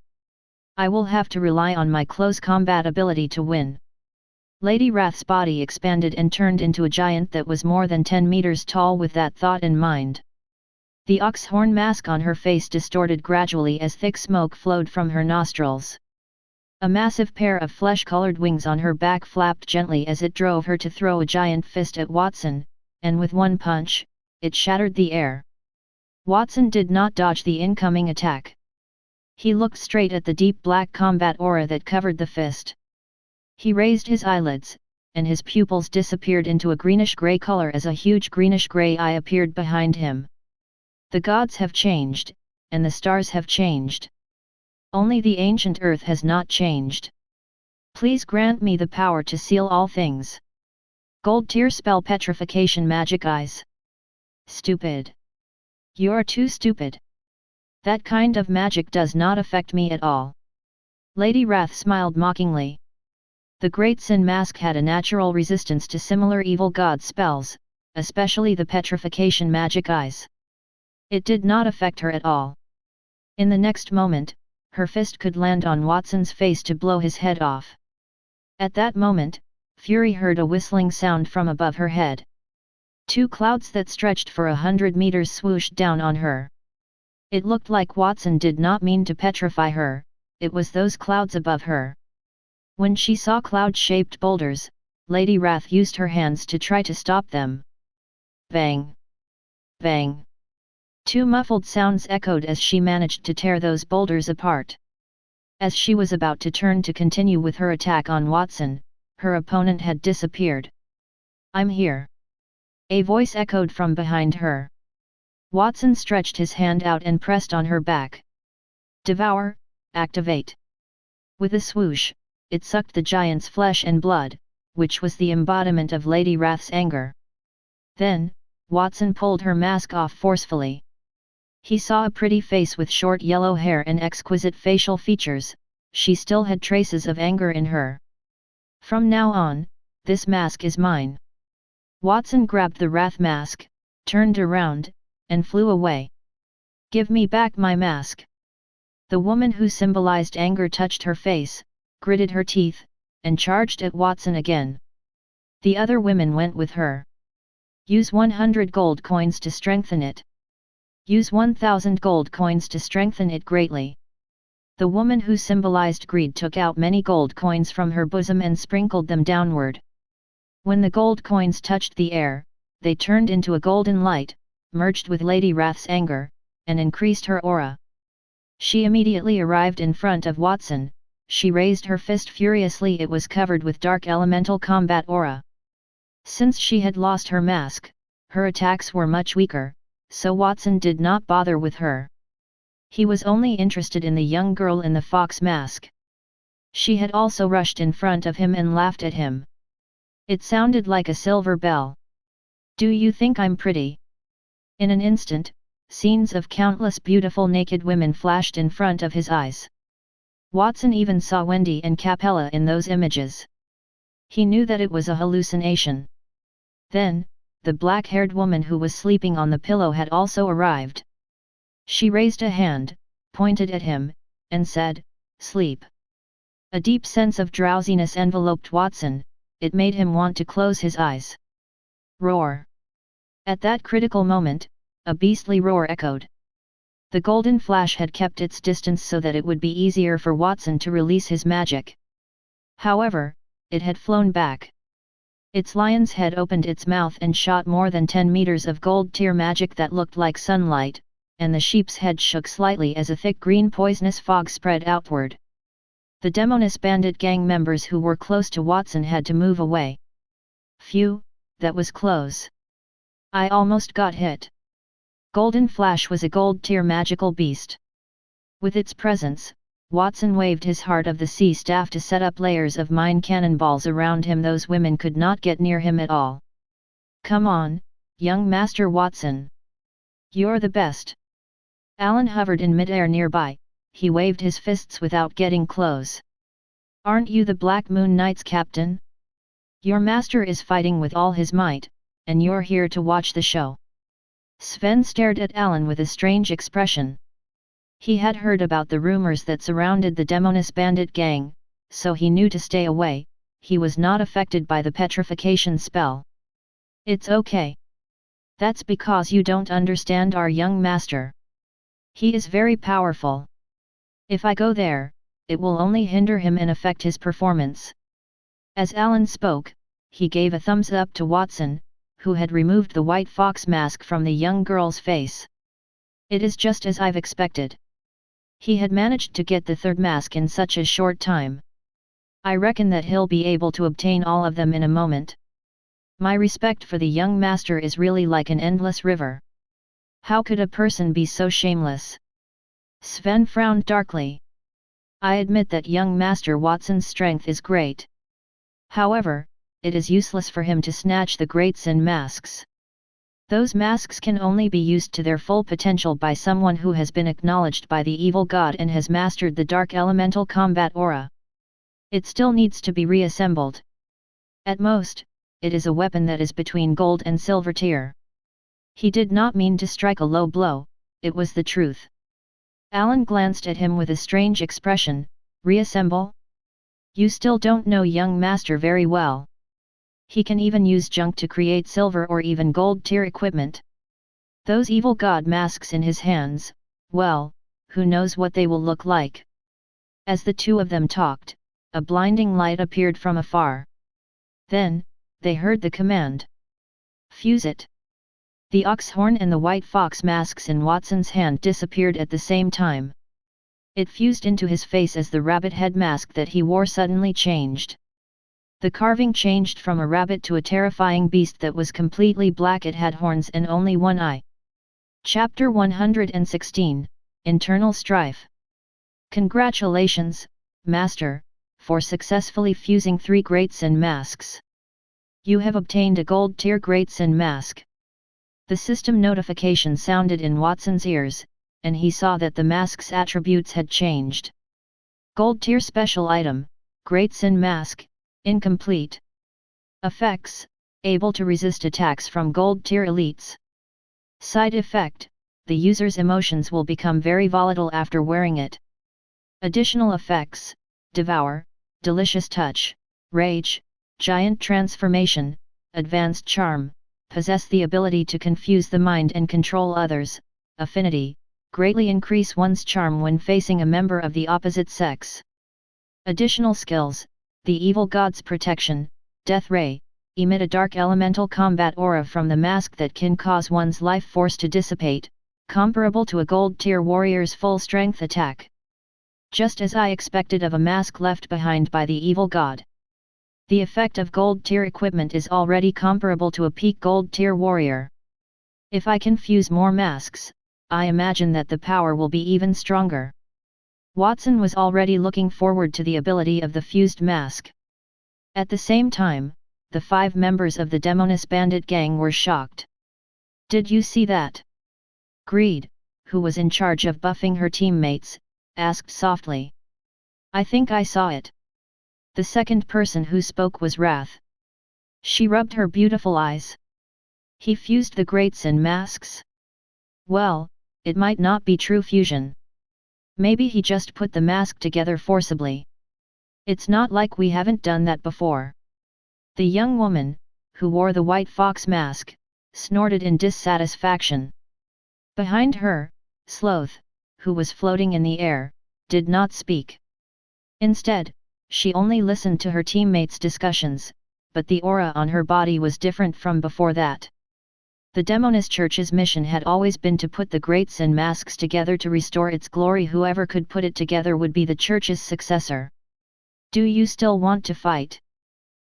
I will have to rely on my close combat ability to win. Lady Wrath's body expanded and turned into a giant that was more than 10 meters tall with that thought in mind. The ox horn mask on her face distorted gradually as thick smoke flowed from her nostrils. A massive pair of flesh-colored wings on her back flapped gently as it drove her to throw a giant fist at Wattson, and with one punch, it shattered the air. Wattson did not dodge the incoming attack. He looked straight at the deep black combat aura that covered the fist. He raised his eyelids, and his pupils disappeared into a greenish-gray color as a huge greenish-gray eye appeared behind him. The gods have changed, and the stars have changed. Only the ancient earth has not changed. Please grant me the power to seal all things. Gold tier spell Petrification magic eyes. Stupid. You are too stupid. That kind of magic does not affect me at all. Lady Wrath smiled mockingly. The Great Sin Mask had a natural resistance to similar evil god spells, especially the Petrification magic eyes. It did not affect her at all. In the next moment, her fist could land on Wattson's face to blow his head off. At that moment, Fury heard a whistling sound from above her head. 2 clouds that stretched for 100 meters swooshed down on her. It looked like Wattson did not mean to petrify her, it was those clouds above her. When she saw cloud-shaped boulders, Lady Wrath used her hands to try to stop them. Bang! Bang! 2 muffled sounds echoed as she managed to tear those boulders apart. As she was about to turn to continue with her attack on Wattson, her opponent had disappeared. I'm here. A voice echoed from behind her. Wattson stretched his hand out and pressed on her back. Devour, activate. With a swoosh, it sucked the giant's flesh and blood, which was the embodiment of Lady Wrath's anger. Then, Wattson pulled her mask off forcefully. He saw a pretty face with short yellow hair and exquisite facial features, she still had traces of anger in her. From now on, this mask is mine. Wattson grabbed the Wrath mask, turned around, and flew away. Give me back my mask. The woman who symbolized anger touched her face, gritted her teeth, and charged at Wattson again. The other women went with her. Use 100 gold coins to strengthen it. Use 1,000 gold coins to strengthen it greatly. The woman who symbolized greed took out many gold coins from her bosom and sprinkled them downward. When the gold coins touched the air, they turned into a golden light, merged with Lady Wrath's anger, and increased her aura. She immediately arrived in front of Wattson, she raised her fist furiously, it was covered with dark elemental combat aura. Since she had lost her mask, her attacks were much weaker, so Wattson did not bother with her. He was only interested in the young girl in the fox mask. She had also rushed in front of him and laughed at him. It sounded like a silver bell. Do you think I'm pretty? In an instant, scenes of countless beautiful naked women flashed in front of his eyes. Wattson even saw Wendy and Capella in those images. He knew that it was a hallucination. Then, the black-haired woman who was sleeping on the pillow had also arrived. She raised a hand, pointed at him, and said, "Sleep." A deep sense of drowsiness enveloped Wattson, it made him want to close his eyes. Roar! At that critical moment, a beastly roar echoed. The golden flash had kept its distance so that it would be easier for Wattson to release his magic. However, it had flown back. Its lion's head opened its mouth and shot more than 10 meters of gold tier magic that looked like sunlight, and the sheep's head shook slightly as a thick green poisonous fog spread outward. The Demoness Bandit gang members who were close to Wattson had to move away. Phew, that was close. I almost got hit. Golden Flash was a gold tier magical beast. With its presence, Wattson waved his Heart of the Sea staff to set up layers of mine cannonballs around him. Those women could not get near him at all. Come on, young Master Wattson. You're the best. Alan hovered in midair nearby. He waved his fists without getting close. Aren't you the Black Moon Knight's captain? Your master is fighting with all his might, and you're here to watch the show. Sven stared at Alan with a strange expression. He had heard about the rumors that surrounded the Demoness Bandit gang, so he knew to stay away. He was not affected by the petrification spell. It's okay. That's because you don't understand our young master. He is very powerful. If I go there, it will only hinder him and affect his performance. As Alan spoke, he gave a thumbs up to Wattson, who had removed the white fox mask from the young girl's face. It is just as I've expected. He had managed to get the third mask in such a short time. I reckon that he'll be able to obtain all of them in a moment. My respect for the young master is really like an endless river. How could a person be so shameless? Sven frowned darkly. I admit that young Master Wattson's strength is great. However, it is useless for him to snatch the Great Sin masks. Those masks can only be used to their full potential by someone who has been acknowledged by the evil god and has mastered the dark elemental combat aura. It still needs to be reassembled. At most, it is a weapon that is between gold and silver tier. He did not mean to strike a low blow, it was the truth. Alan glanced at him with a strange expression. Reassemble? You still don't know young master very well. He can even use junk to create silver or even gold tier equipment. Those evil god masks in his hands, well, who knows what they will look like. As the two of them talked, a blinding light appeared from afar. Then, they heard the command. Fuse it. The ox horn and the white fox masks in Wattson's hand disappeared at the same time. It fused into his face as the rabbit head mask that he wore suddenly changed. The carving changed from a rabbit to a terrifying beast that was completely black. It had horns and only one eye. Chapter 116, Internal Strife. Congratulations, Master, for successfully fusing 3 Great Sin masks. You have obtained a gold tier Great Sin mask. The system notification sounded in Wattson's ears, and he saw that the mask's attributes had changed. Gold tier special item, Great Sin mask, incomplete. Effects, able to resist attacks from gold tier elites. Side effect, the user's emotions will become very volatile after wearing it. Additional effects, devour, delicious touch, rage, giant transformation, advanced charm, possess the ability to confuse the mind and control others, affinity, greatly increase one's charm when facing a member of the opposite sex. Additional skills, the evil god's protection, death ray, emit a dark elemental combat aura from the mask that can cause one's life force to dissipate, comparable to a gold tier warrior's full strength attack. Just as I expected of a mask left behind by the evil god. The effect of gold tier equipment is already comparable to a peak gold tier warrior. If I can fuse more masks, I imagine that the power will be even stronger. Wattson was already looking forward to the ability of the fused mask. At the same time, the 5 members of the Demoness Bandit gang were shocked. Did you see that? Greed, who was in charge of buffing her teammates, asked softly. I think I saw it. The second person who spoke was Wrath. She rubbed her beautiful eyes. He fused the Great Sin masks? Well, it might not be true fusion. Maybe he just put the mask together forcibly. It's not like we haven't done that before. The young woman, who wore the white fox mask, snorted in dissatisfaction. Behind her, Sloth, who was floating in the air, did not speak. Instead, she only listened to her teammates' discussions, but the aura on her body was different from before that. The Demoness Church's mission had always been to put the Great Sin masks together to restore its glory. Whoever could put it together would be the Church's successor. Do you still want to fight?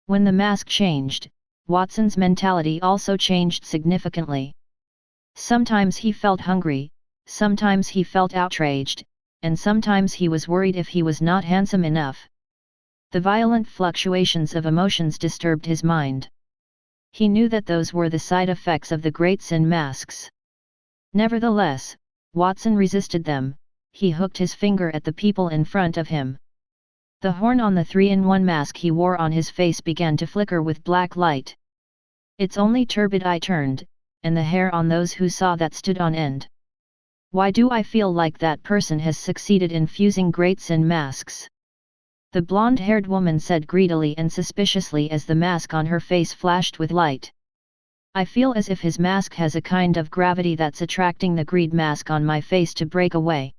When the mask changed, Wattson's mentality also changed significantly. Sometimes he felt hungry, sometimes he felt outraged, and sometimes he was worried if he was not handsome enough. The violent fluctuations of emotions disturbed his mind. He knew that those were the side effects of the Great Sin masks. Nevertheless, Wattson resisted them. He hooked his finger at the people in front of him. The horn on the 3-in-1 mask he wore on his face began to flicker with black light. Its only turbid eye turned, and the hair on those who saw that stood on end. Why do I feel like that person has succeeded in fusing Great Sin masks? The blonde-haired woman said greedily and suspiciously as the mask on her face flashed with light. I feel as if his mask has a kind of gravity that's attracting the greed mask on my face to break away.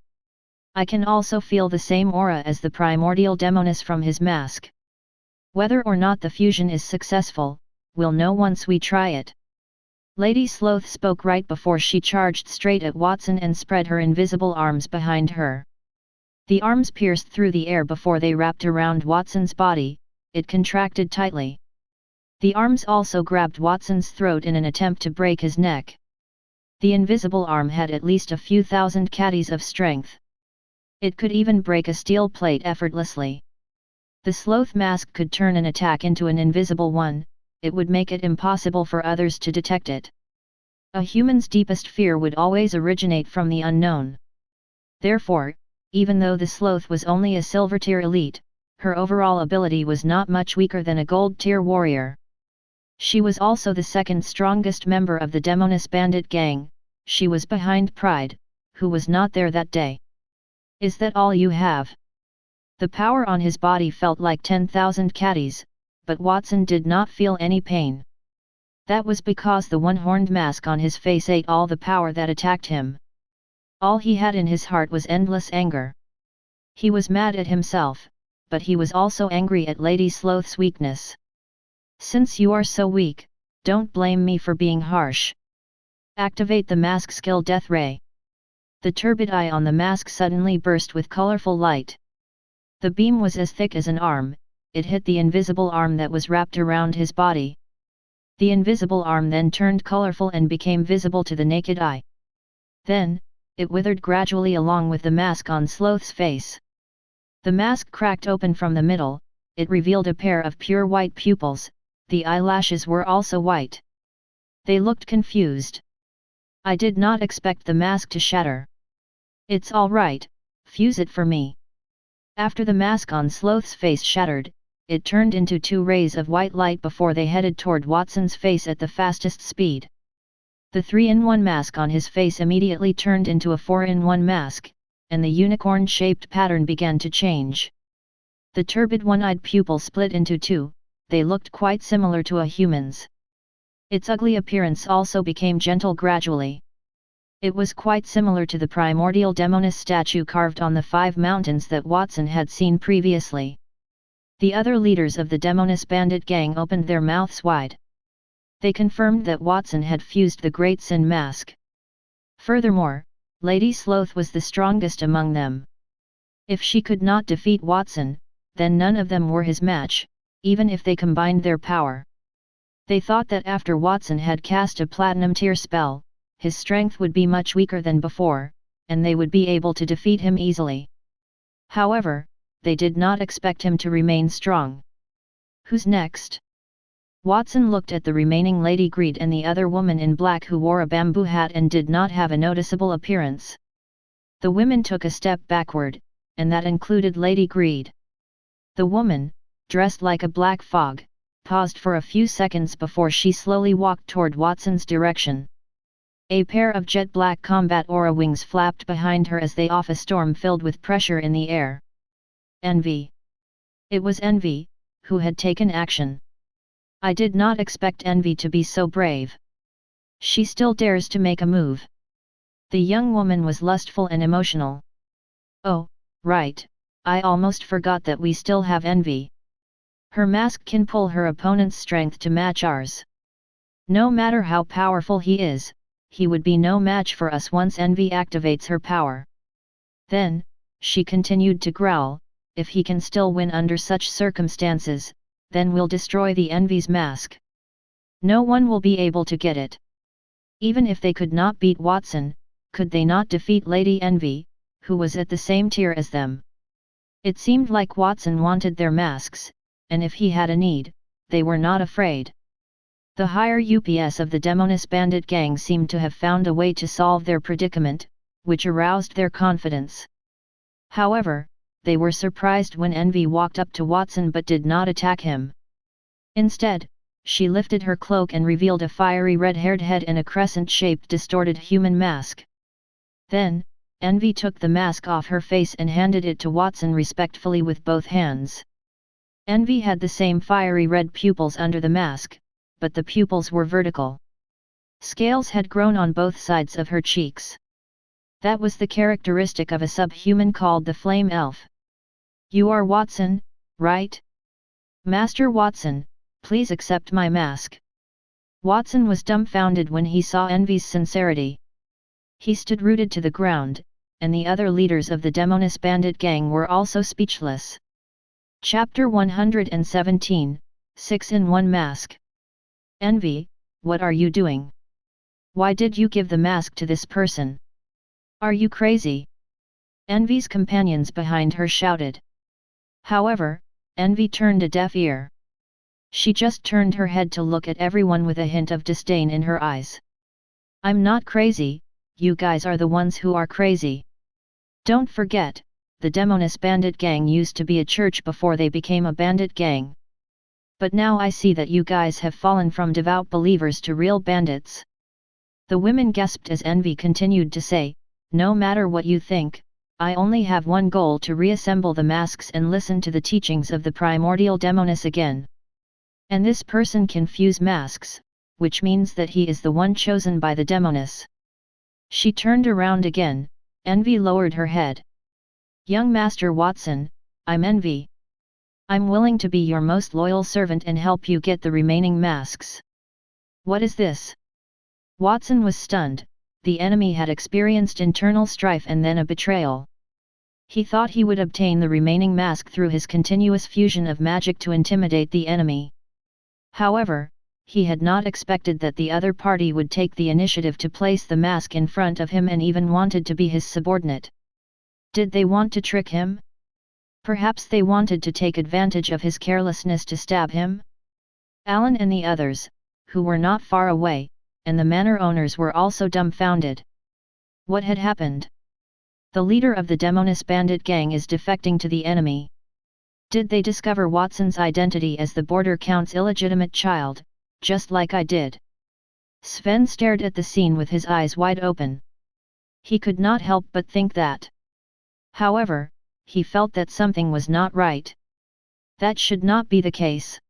I can also feel the same aura as the primordial demoness from his mask. Whether or not the fusion is successful, we'll know once we try it. Lady Sloth spoke right before she charged straight at Wattson and spread her invisible arms behind her. The arms pierced through the air before they wrapped around Wattson's body. It contracted tightly. The arms also grabbed Watson's throat in an attempt to break his neck. The invisible arm had at least a few thousand catties of strength. It could even break a steel plate effortlessly. The Sloth mask could turn an attack into an invisible one. It would make it impossible for others to detect it. A human's deepest fear would always originate from the unknown. Therefore, even though the Sloth was only a silver tier elite, her overall ability was not much weaker than a gold tier warrior. She was also the second strongest member of the Demoness bandit gang. She was behind Pride, who was not there that day. Is that all you have? The power on his body felt like 10,000 catties, but Wattson did not feel any pain. That was because the one-horned mask on his face ate all the power that attacked him. All he had in his heart was endless anger. He was mad at himself, but he was also angry at Lady Sloth's weakness. Since you are so weak, don't blame me for being harsh. Activate the mask skill Death Ray. The turbid eye on the mask suddenly burst with colorful light. The beam was as thick as an arm. It hit the invisible arm that was wrapped around his body. The invisible arm then turned colorful and became visible to the naked eye. Then, it withered gradually along with the mask on Sloth's face. The mask cracked open from the middle. It revealed a pair of pure white pupils. The eyelashes were also white. They looked confused. I did not expect the mask to shatter. It's all right, fuse it for me. After the mask on Sloth's face shattered, it turned into 2 rays of white light before they headed toward Watson's face at the fastest speed. The 3-in-1 mask on his face immediately turned into a 4-in-1 mask, and the unicorn-shaped pattern began to change. The turbid one-eyed pupil split into 2, they looked quite similar to a human's. Its ugly appearance also became gentle gradually. It was quite similar to the primordial demoness statue carved on the 5 mountains that Wattson had seen previously. The other leaders of the Demoness bandit gang opened their mouths wide. They confirmed that Wattson had fused the Great Sin mask. Furthermore, Lady Sloth was the strongest among them. If she could not defeat Wattson, then none of them were his match, even if they combined their power. They thought that after Wattson had cast a platinum tier spell, his strength would be much weaker than before, and they would be able to defeat him easily. However, they did not expect him to remain strong. Who's next? Wattson looked at the remaining Lady Greed and the other woman in black who wore a bamboo hat and did not have a noticeable appearance. The women took a step backward, and that included Lady Greed. The woman, dressed like a black fog, paused for a few seconds before she slowly walked toward Wattson's direction. A pair of jet black combat aura wings flapped behind her as they off a storm filled with pressure in the air. Envy. It was Envy, who had taken action. I did not expect Envy to be so brave. She still dares to make a move. The young woman was lustful and emotional. Oh, right, I almost forgot that we still have Envy. Her mask can pull her opponent's strength to match ours. No matter how powerful he is, he would be no match for us once envy activates her power. Then, she continued to growl, if he can still win under such circumstances, then we'll destroy the envy's mask. No one will be able to get it. Even if they could not beat Wattson, could they not defeat Lady Envy, who was at the same tier as them? It seemed like Wattson wanted their masks, and if he had a need, they were not afraid. The higher UPS of the Demoness bandit gang seemed to have found a way to solve their predicament, which aroused their confidence. However, they were surprised when Envy walked up to Wattson but did not attack him. Instead, she lifted her cloak and revealed a fiery red-haired head and a crescent-shaped distorted human mask. Then, Envy took the mask off her face and handed it to Wattson respectfully with both hands. Envy had the same fiery red pupils under the mask, but the pupils were vertical. Scales had grown on both sides of her cheeks. That was the characteristic of a subhuman called the Flame Elf. "You are Wattson, right? Master Wattson, please accept my mask." Wattson was dumbfounded when he saw Envy's sincerity. He stood rooted to the ground, and the other leaders of the Demoness bandit gang were also speechless. Chapter 117, 6-in-1 Mask. Envy, what are you doing? Why did you give the mask to this person? Are you crazy? Envy's companions behind her shouted. However, Envy turned a deaf ear. She just turned her head to look at everyone with a hint of disdain in her eyes. "I'm not crazy, you guys are the ones who are crazy. Don't forget, the Demoness bandit gang used to be a church before they became a bandit gang. But now I see that you guys have fallen from devout believers to real bandits." The women gasped as Envy continued to say, "No matter what you think, I only have one goal: to reassemble the masks and listen to the teachings of the primordial Demoness again. And this person can fuse masks, which means that he is the one chosen by the Demoness." She turned around again. Envy lowered her head. "Young Master Wattson, I'm Envy. I'm willing to be your most loyal servant and help you get the remaining masks." "What is this?" Wattson was stunned. The enemy had experienced internal strife and then a betrayal. He thought he would obtain the remaining mask through his continuous fusion of magic to intimidate the enemy. However, he had not expected that the other party would take the initiative to place the mask in front of him and even wanted to be his subordinate. Did they want to trick him? Perhaps they wanted to take advantage of his carelessness to stab him? Alan and the others, who were not far away, and the manor owners were also dumbfounded. What had happened? The leader of the Demoness bandit gang is defecting to the enemy. Did they discover Wattson's identity as the border count's illegitimate child, just like I did? Sven stared at the scene with his eyes wide open. He could not help but think that. However, he felt that something was not right. That should not be the case.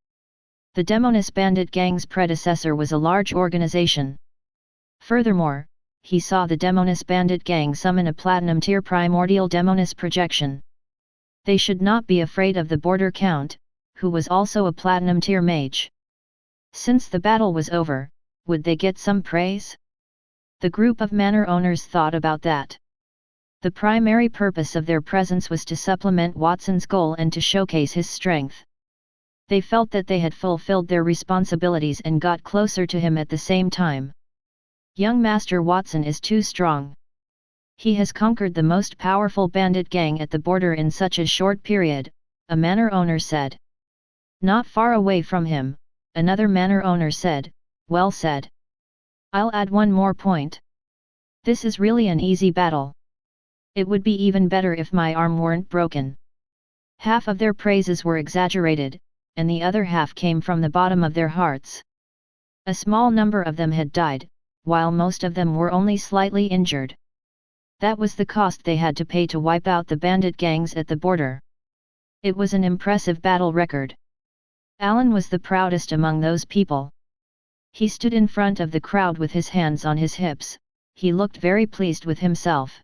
The Demoness bandit gang's predecessor was a large organization. Furthermore, he saw the Demoness bandit gang summon a platinum-tier primordial Demoness projection. They should not be afraid of the border count, who was also a platinum-tier mage. Since the battle was over, would they get some praise? The group of manor owners thought about that. The primary purpose of their presence was to supplement Wattson's goal and to showcase his strength. They felt that they had fulfilled their responsibilities and got closer to him at the same time. Young Master Wattson is too strong. He has conquered the most powerful bandit gang at the border in such a short period, a manor owner said. Not far away from him, another manor owner said, "Well said. I'll add one more point. This is really an easy battle. It would be even better if my arm weren't broken." Half of their praises were exaggerated, and the other half came from the bottom of their hearts. A small number of them had died, while most of them were only slightly injured. That was the cost they had to pay to wipe out the bandit gangs at the border. It was an impressive battle record. Alan was the proudest among those people. He stood in front of the crowd with his hands on his hips. He looked very pleased with himself.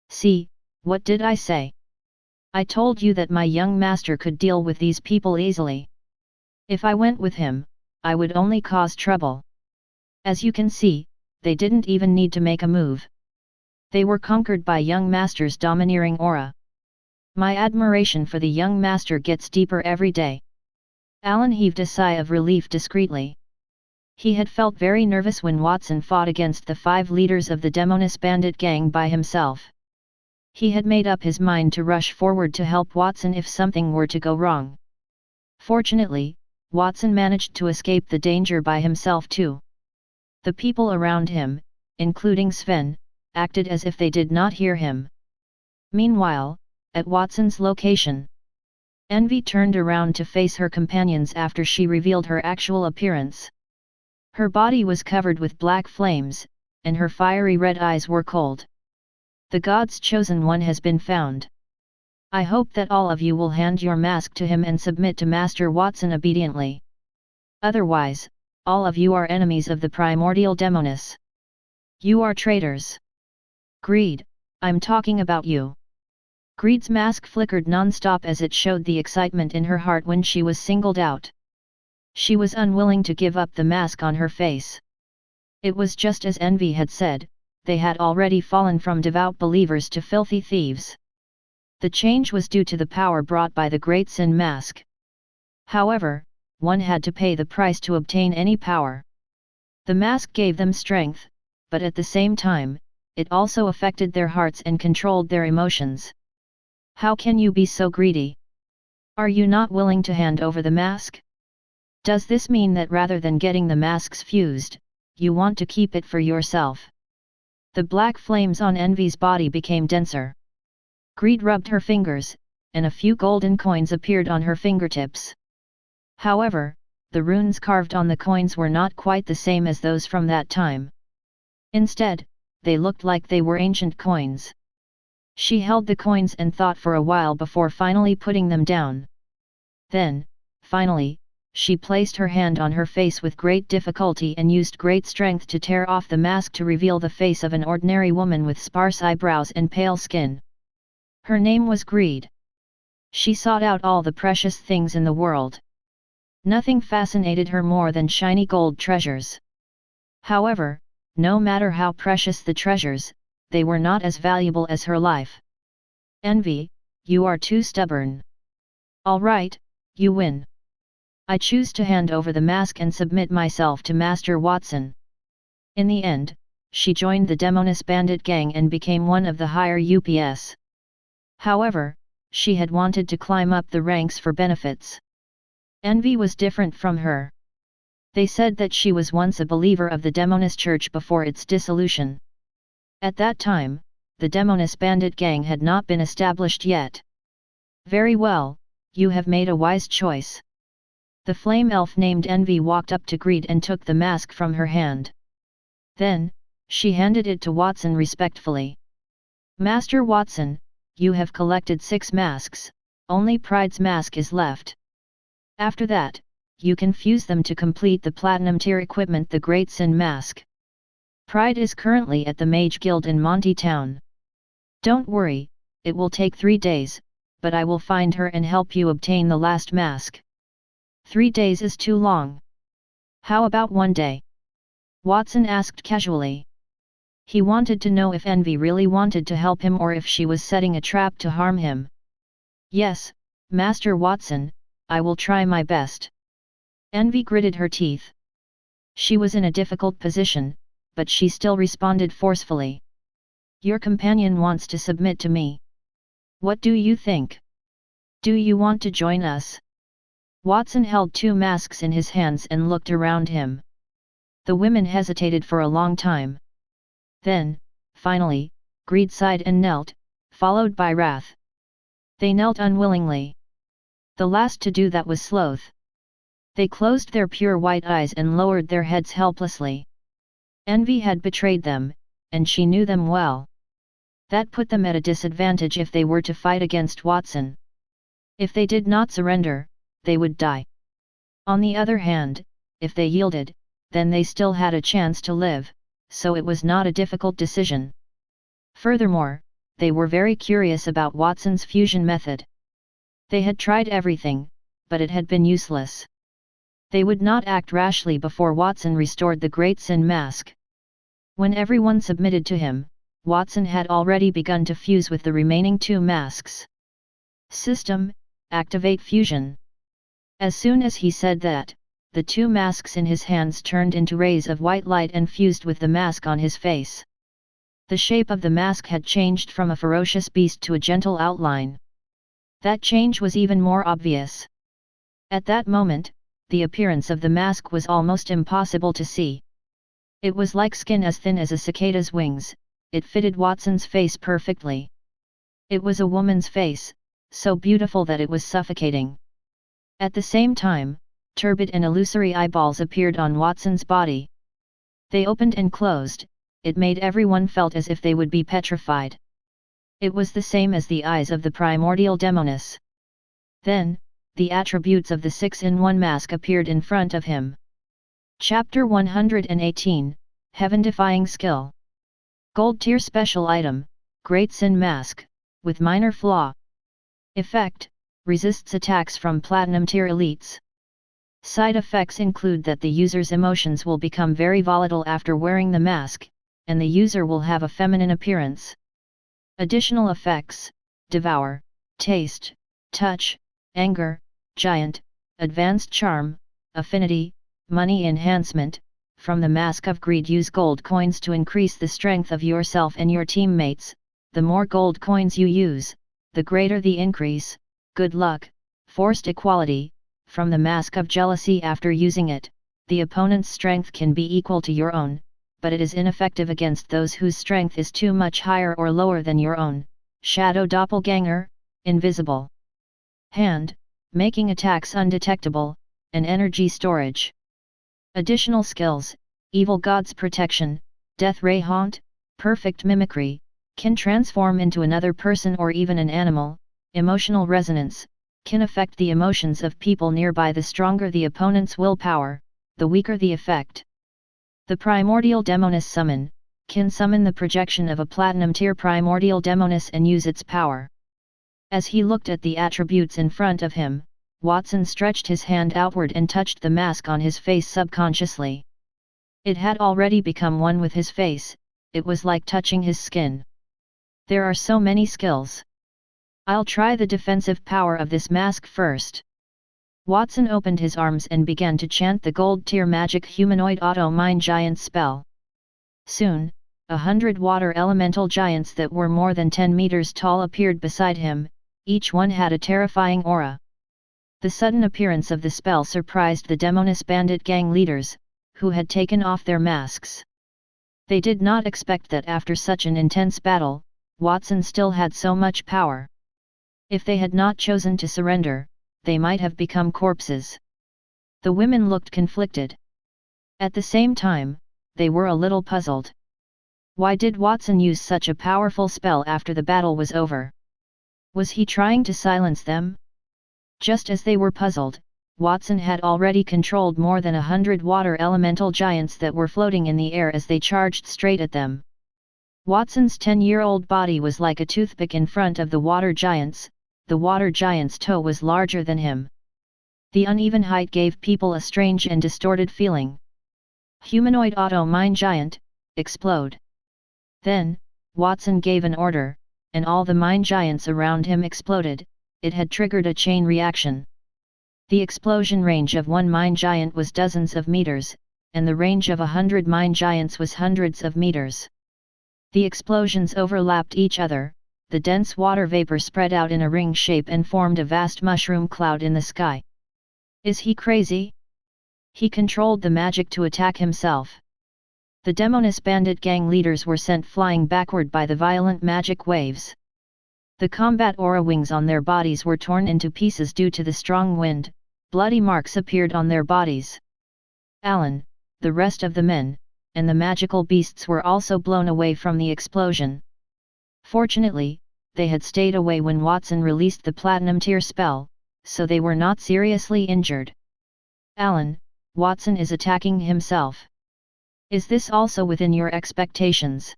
"See, what did I say? I told you that my young master could deal with these people easily." If I went with him, I would only cause trouble. As you can see, they didn't even need to make a move. They were conquered by young master's domineering aura. My admiration for the young master gets deeper every day. Alan heaved a sigh of relief discreetly. He had felt very nervous when Wattson fought against the 5 leaders of the Demoness bandit gang by himself. He had made up his mind to rush forward to help Wattson if something were to go wrong. Fortunately, Wattson managed to escape the danger by himself too. The people around him, including Sven, acted as if they did not hear him. Meanwhile, at Wattson's location, Envy turned around to face her companions after she revealed her actual appearance. Her body was covered with black flames, and her fiery red eyes were cold. The God's chosen one has been found. I hope that all of you will hand your mask to him and submit to Master Wattson obediently. Otherwise, all of you are enemies of the primordial demoness. You are traitors. Greed, I'm talking about you. Greed's mask flickered non-stop as it showed the excitement in her heart when she was singled out. She was unwilling to give up the mask on her face. It was just as Envy had said, they had already fallen from devout believers to filthy thieves. The change was due to the power brought by the Great Sin Mask. However, one had to pay the price to obtain any power. The mask gave them strength, but at the same time, it also affected their hearts and controlled their emotions. How can you be so greedy? Are you not willing to hand over the mask? Does this mean that rather than getting the masks fused, you want to keep it for yourself? The black flames on Envy's body became denser. Greed rubbed her fingers, and a few golden coins appeared on her fingertips. However, the runes carved on the coins were not quite the same as those from that time. Instead, they looked like they were ancient coins. She held the coins and thought for a while before finally putting them down. Then, finally, she placed her hand on her face with great difficulty and used great strength to tear off the mask to reveal the face of an ordinary woman with sparse eyebrows and pale skin. Her name was Greed. She sought out all the precious things in the world. Nothing fascinated her more than shiny gold treasures. However, no matter how precious the treasures, they were not as valuable as her life. Envy, you are too stubborn. All right, you win. I choose to hand over the mask and submit myself to Master Wattson. In the end, she joined the Demoness bandit gang and became one of the higher UPS. However, she had wanted to climb up the ranks for benefits. Envy was different from her. They said that she was once a believer of the Demoness Church before its dissolution. At that time, the Demoness bandit gang had not been established yet. Very well, you have made a wise choice. The flame elf named Envy walked up to Greed and took the mask from her hand. Then, she handed it to Wattson respectfully. Master Wattson, you have collected 6 masks, only Pride's mask is left. After that, you can fuse them to complete the platinum tier equipment, the Great Sin Mask. Pride is currently at the Mage Guild in Monty Town. Don't worry, it will take 3 days, but I will find her and help you obtain the last mask. 3 days is too long. How about 1 day? Wattson asked casually. He wanted to know if Envy really wanted to help him or if she was setting a trap to harm him. Yes, Master Wattson, I will try my best. Envy gritted her teeth. She was in a difficult position, but she still responded forcefully. Your companion wants to submit to me. What do you think? Do you want to join us? Wattson held 2 masks in his hands and looked around him. The women hesitated for a long time. Then, finally, Greed sighed and knelt, followed by Wrath. They knelt unwillingly. The last to do that was Sloth. They closed their pure white eyes and lowered their heads helplessly. Envy had betrayed them, and she knew them well. That put them at a disadvantage if they were to fight against Wattson. If they did not surrender, they would die. On the other hand, if they yielded, then they still had a chance to live, so it was not a difficult decision. Furthermore, they were very curious about Wattson's fusion method. They had tried everything, but it had been useless. They would not act rashly before Wattson restored the Great Sin Mask. When everyone submitted to him, Wattson had already begun to fuse with the remaining 2 masks. System, activate fusion. As soon as he said that, the 2 masks in his hands turned into rays of white light and fused with the mask on his face. The shape of the mask had changed from a ferocious beast to a gentle outline. That change was even more obvious. At that moment, the appearance of the mask was almost impossible to see. It was like skin as thin as a cicada's wings. It fitted Wattson's face perfectly. It was a woman's face, so beautiful that it was suffocating. At the same time, turbid and illusory eyeballs appeared on Wattson's body. They opened and closed. It made everyone felt as if they would be petrified. It was the same as the eyes of the primordial demoness. Then, the attributes of the 6-in-1 mask appeared in front of him. Chapter 118, Heaven-defying skill. Gold tier special item, Great Sin Mask, with minor flaw. Effect, resists attacks from platinum tier elites. Side effects include that the user's emotions will become very volatile after wearing the mask, and the user will have a feminine appearance. Additional effects, devour, taste, touch, anger, giant, advanced charm, affinity, money enhancement. From the Mask of Greed, use gold coins to increase the strength of yourself and your teammates. The more gold coins you use, the greater the increase. Good luck, forced equality. From the Mask of Jealousy, after using it, the opponent's strength can be equal to your own, but it is ineffective against those whose strength is too much higher or lower than your own. Shadow Doppelganger, invisible. Hand, making attacks undetectable, and energy storage. Additional skills, Evil God's Protection, Death Ray Haunt, Perfect Mimicry, can transform into another person or even an animal. Emotional Resonance, can affect the emotions of people nearby. The stronger the opponent's willpower, the weaker the effect. The Primordial Demoness Summon, can summon the projection of a platinum tier primordial demoness and use its power. As he looked at the attributes in front of him, Wattson stretched his hand outward and touched the mask on his face subconsciously. It had already become one with his face. It was like touching his skin. There are so many skills. I'll try the defensive power of this mask first. Wattson opened his arms and began to chant the gold tier magic humanoid auto mind giant spell. Soon, 100 water elemental giants that were more than 10 meters tall appeared beside him. Each one had a terrifying aura. The sudden appearance of the spell surprised the demoness bandit gang leaders, who had taken off their masks. They did not expect that after such an intense battle, Wattson still had so much power. If they had not chosen to surrender, they might have become corpses. The women looked conflicted. At the same time, they were a little puzzled. Why did Wattson use such a powerful spell after the battle was over? Was he trying to silence them? Just as they were puzzled, Wattson had already controlled more than 100 water elemental giants that were floating in the air as they charged straight at them. Wattson's 10-year-old body was like a toothpick in front of the water giants. The water giant's toe was larger than him. The uneven height gave people a strange and distorted feeling. Humanoid auto mind giant, explode. Then, Wattson gave an order, and all the mine giants around him exploded. It had triggered a chain reaction. The explosion range of one mine giant was dozens of meters, and the range of 100 mine giants was hundreds of meters. The explosions overlapped each other. The dense water vapor spread out in a ring shape and formed a vast mushroom cloud in the sky. Is he crazy? He controlled the magic to attack himself. The demoness bandit gang leaders were sent flying backward by the violent magic waves. The combat aura wings on their bodies were torn into pieces due to the strong wind. Bloody marks appeared on their bodies. Alan, the rest of the men, and the magical beasts were also blown away from the explosion. Fortunately, they had stayed away when Wattson released the platinum tier spell, so they were not seriously injured. Alan, Wattson is attacking himself. Is this also within your expectations?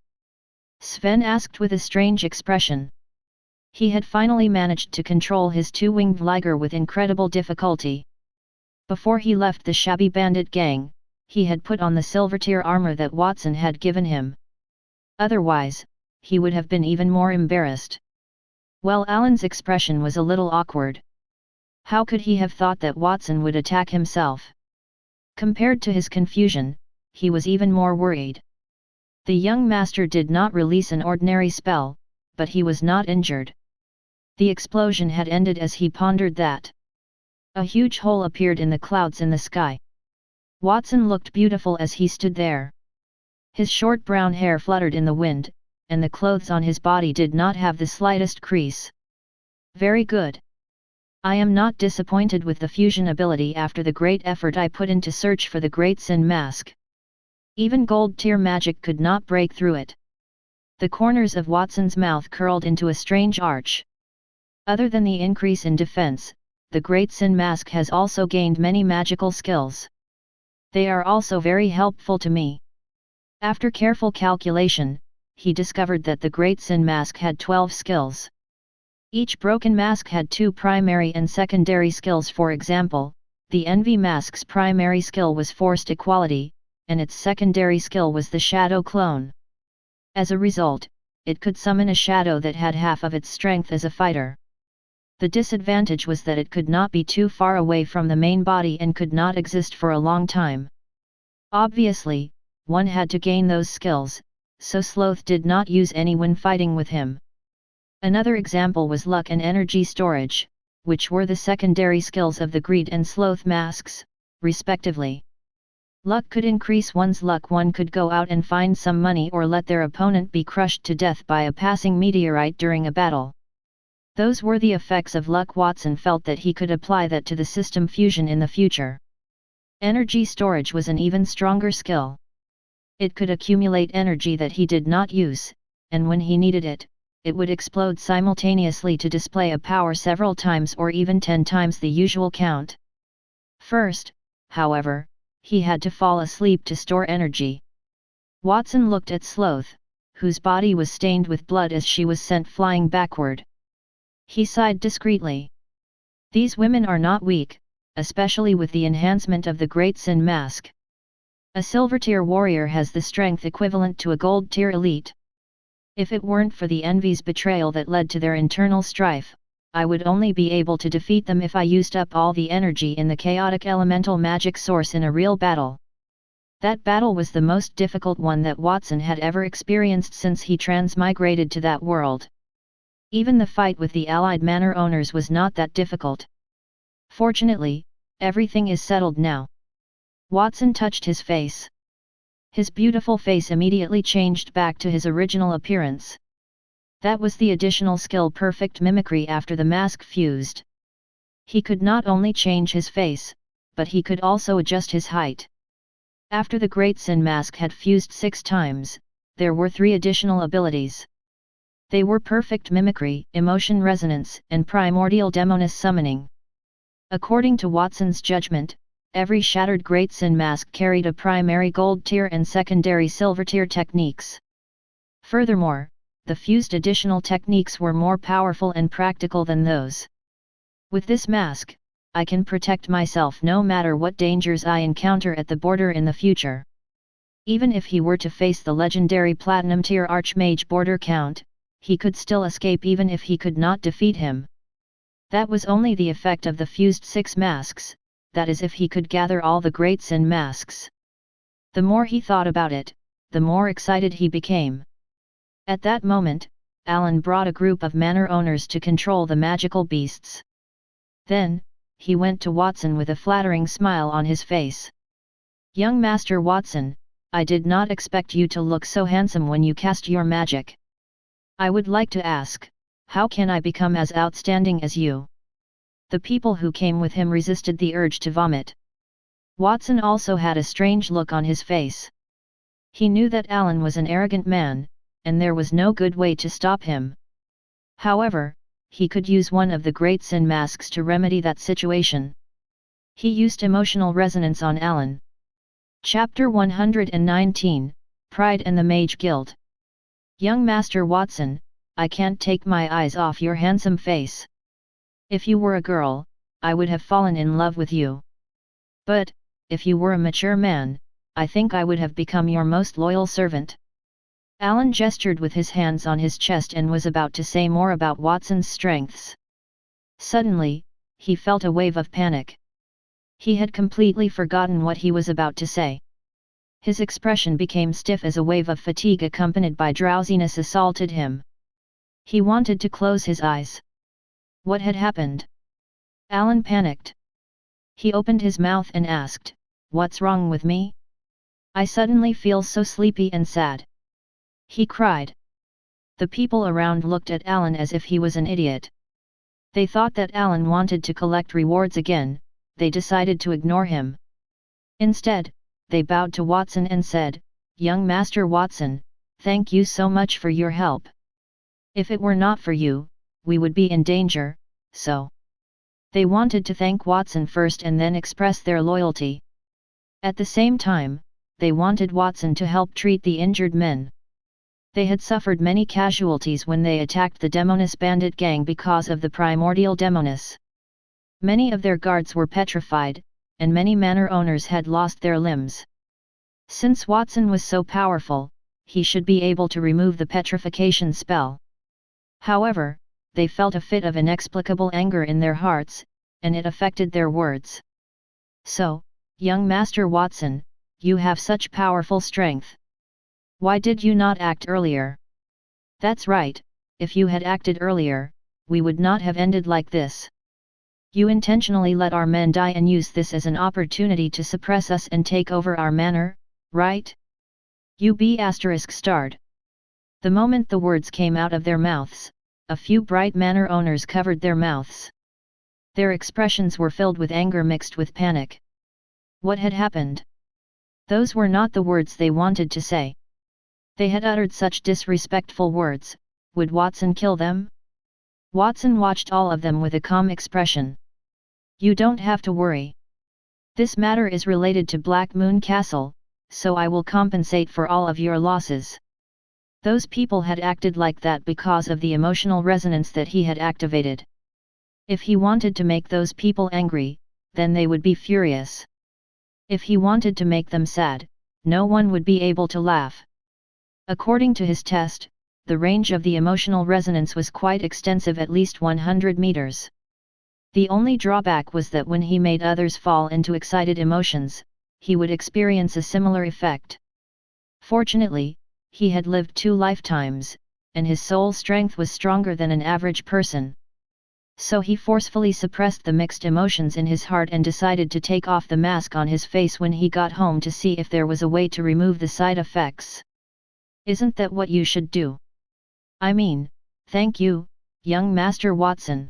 Sven asked with a strange expression. He had finally managed to control his two-winged liger with incredible difficulty. Before he left the shabby bandit gang, he had put on the silver-tier armor that Wattson had given him. Otherwise, he would have been even more embarrassed. Well, Alan's expression was a little awkward. How could he have thought that Wattson would attack himself? Compared to his confusion, he was even more worried. The young master did not release an ordinary spell, but he was not injured. The explosion had ended as he pondered that. A huge hole appeared in the clouds in the sky. Wattson looked beautiful as he stood there. His short brown hair fluttered in the wind, and the clothes on his body did not have the slightest crease. Very good. I am not disappointed with the fusion ability after the great effort I put in to search for the Great Sin Mask. Even gold-tier magic could not break through it. The corners of Wattson's mouth curled into a strange arch. Other than the increase in defense, the Great Sin Mask has also gained many magical skills. They are also very helpful to me. After careful calculation, he discovered that the Great Sin Mask had 12 skills. Each broken mask had 2 primary and secondary skills. For example, the Envy Mask's primary skill was Forced Equality, and its secondary skill was the Shadow Clone. As a result, it could summon a shadow that had half of its strength as a fighter. The disadvantage was that it could not be too far away from the main body and could not exist for a long time. Obviously, one had to gain those skills, so Sloth did not use any when fighting with him. Another example was Luck and Energy Storage, which were the secondary skills of the Greed and Sloth masks, respectively. Luck could increase one's luck. One could go out and find some money or let their opponent be crushed to death by a passing meteorite during a battle. Those were the effects of luck. Wattson felt that he could apply that to the system fusion in the future. Energy storage was an even stronger skill. It could accumulate energy that he did not use, and when he needed it, it would explode simultaneously to display a power several times or even 10 times the usual count. First, however, he had to fall asleep to store energy. Wattson looked at Sloth, whose body was stained with blood as she was sent flying backward. He sighed discreetly. These women are not weak, especially with the enhancement of the Great Sin Mask. A silver-tier warrior has the strength equivalent to a gold-tier elite. If it weren't for the Envy's betrayal that led to their internal strife, I would only be able to defeat them if I used up all the energy in the chaotic elemental magic source in a real battle. That battle was the most difficult one that Wattson had ever experienced since he transmigrated to that world. Even the fight with the allied manor owners was not that difficult. Fortunately, everything is settled now. Wattson touched his face. His beautiful face immediately changed back to his original appearance. That was the additional skill Perfect Mimicry after the mask fused. He could not only change his face, but he could also adjust his height. After the Great Sin Mask had fused 6 times, there were 3 additional abilities. They were Perfect Mimicry, Emotion Resonance, and Primordial Demoness Summoning. According to Wattson's judgment, every shattered Great Sin Mask carried a primary gold tier and secondary silver tier techniques. Furthermore, the fused additional techniques were more powerful and practical than those. With this mask, I can protect myself no matter what dangers I encounter at the border in the future. Even if he were to face the legendary Platinum tier Archmage Border Count, he could still escape even if he could not defeat him. That was only the effect of the fused 6 masks, that is if he could gather all the Great Sin Masks. The more he thought about it, the more excited he became. At that moment, Alan brought a group of manor owners to control the magical beasts. Then, he went to Wattson with a flattering smile on his face. "Young Master Wattson, I did not expect you to look so handsome when you cast your magic. I would like to ask, how can I become as outstanding as you?" The people who came with him resisted the urge to vomit. Wattson also had a strange look on his face. He knew that Alan was an arrogant man, and there was no good way to stop him. However, he could use one of the Great Sin Masks to remedy that situation. He used Emotional Resonance on Alan. Chapter 119, Pride and the Mage Guild. "Young Master Wattson, I can't take my eyes off your handsome face. If you were a girl, I would have fallen in love with you. But, if you were a mature man, I think I would have become your most loyal servant. Alan gestured with his hands on his chest and was about to say more about Wattson's strengths. Suddenly, he felt a wave of panic. He had completely forgotten what he was about to say. His expression became stiff as a wave of fatigue accompanied by drowsiness assaulted him. He wanted to close his eyes. What had happened? Alan panicked. He opened his mouth and asked, "What's wrong with me? I suddenly feel so sleepy and sad." He cried. The people around looked at Alan as if he was an idiot. They thought that Alan wanted to collect rewards again. They decided to ignore him. Instead, they bowed to Wattson and said, "Young Master Wattson, thank you so much for your help. If it were not for you, we would be in danger, so." They wanted to thank Wattson first and then express their loyalty. At the same time, they wanted Wattson to help treat the injured men. They had suffered many casualties when they attacked the Demoness bandit gang because of the primordial Demoness. Many of their guards were petrified, and many manor owners had lost their limbs. Since Wattson was so powerful, he should be able to remove the petrification spell. However, they felt a fit of inexplicable anger in their hearts, and it affected their words. "So, young Master Wattson, you have such powerful strength. Why did you not act earlier?" "That's right, if you had acted earlier, we would not have ended like this. You intentionally let our men die and use this as an opportunity to suppress us and take over our manor, right?" *********. The moment the words came out of their mouths, a few bright manor owners covered their mouths. Their expressions were filled with anger mixed with panic. What had happened? Those were not the words they wanted to say. They had uttered such disrespectful words. Would Wattson kill them? Wattson watched all of them with a calm expression. "You don't have to worry. This matter is related to Black Moon Castle, so I will compensate for all of your losses." Those people had acted like that because of the emotional resonance that he had activated. If he wanted to make those people angry, then they would be furious. If he wanted to make them sad, no one would be able to laugh. According to his test, the range of the emotional resonance was quite extensive, at least 100 meters. The only drawback was that when he made others fall into excited emotions, he would experience a similar effect. Fortunately, he had lived 2 lifetimes, and his soul strength was stronger than an average person. So he forcefully suppressed the mixed emotions in his heart and decided to take off the mask on his face when he got home to see if there was a way to remove the side effects. "Isn't that what you should do?" "I mean, thank you, young Master Wattson."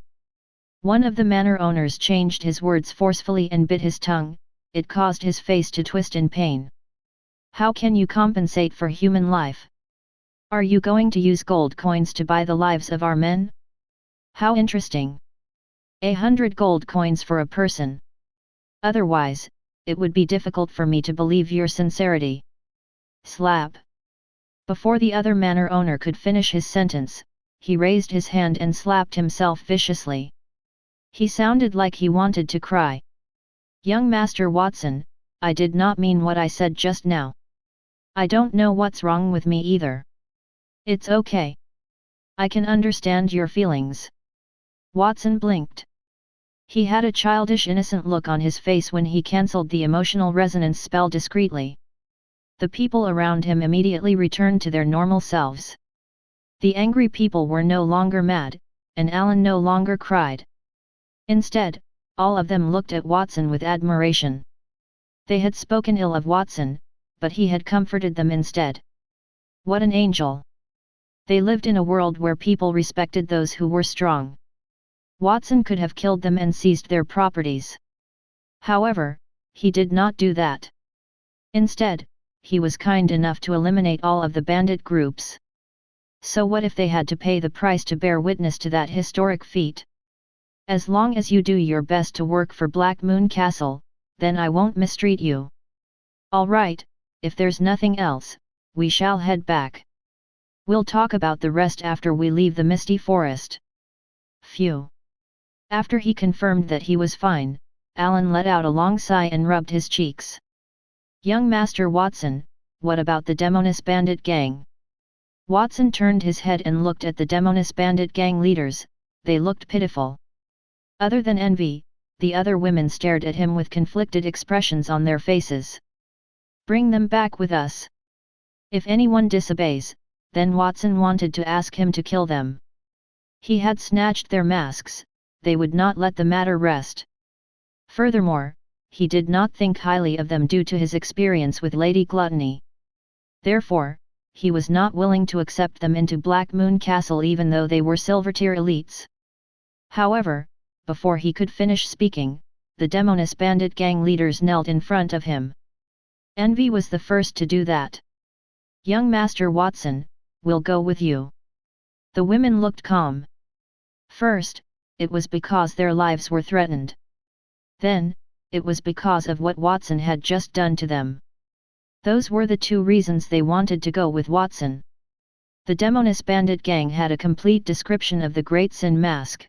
One of the manor owners changed his words forcefully and bit his tongue. It caused his face to twist in pain. "How can you compensate for human life? Are you going to use gold coins to buy the lives of our men? How interesting. 100 gold coins for a person. Otherwise, it would be difficult for me to believe your sincerity." Slap. Before the other manor owner could finish his sentence, he raised his hand and slapped himself viciously. He sounded like he wanted to cry. "Young Master Wattson, I did not mean what I said just now. I don't know what's wrong with me either. It's okay. I can understand your feelings." Wattson blinked. He had a childish innocent look on his face when he cancelled the emotional resonance spell discreetly. The people around him immediately returned to their normal selves. The angry people were no longer mad, and Alan no longer cried. Instead, all of them looked at Wattson with admiration. They had spoken ill of Wattson, but he had comforted them instead. What an angel! They lived in a world where people respected those who were strong. Wattson could have killed them and seized their properties. However, he did not do that. Instead, he was kind enough to eliminate all of the bandit groups. So what if they had to pay the price to bear witness to that historic feat? As long as you do your best to work for Black Moon Castle, then I won't mistreat you. All right, if there's nothing else, we shall head back. We'll talk about the rest after we leave the misty forest. Phew. After he confirmed that he was fine, Alan let out a long sigh and rubbed his cheeks. Young Master Wattson, what about the Demoness bandit gang? Wattson turned his head and looked at the Demoness bandit gang leaders. They looked pitiful. Other than envy, the other women stared at him with conflicted expressions on their faces. Bring them back with us. If anyone disobeys, then Wattson wanted to ask him to kill them. He had snatched their masks, they would not let the matter rest. Furthermore, he did not think highly of them due to his experience with Lady Gluttony. Therefore, he was not willing to accept them into Black Moon Castle even though they were Silver-tier elites. However, before he could finish speaking, the Demoness bandit gang leaders knelt in front of him. Envy was the first to do that. Young Master Wattson, we'll go with you. The women looked calm. First, it was because their lives were threatened. Then, it was because of what Wattson had just done to them. Those were the two reasons they wanted to go with Wattson. The Demoness bandit gang had a complete description of the Great Sin Mask.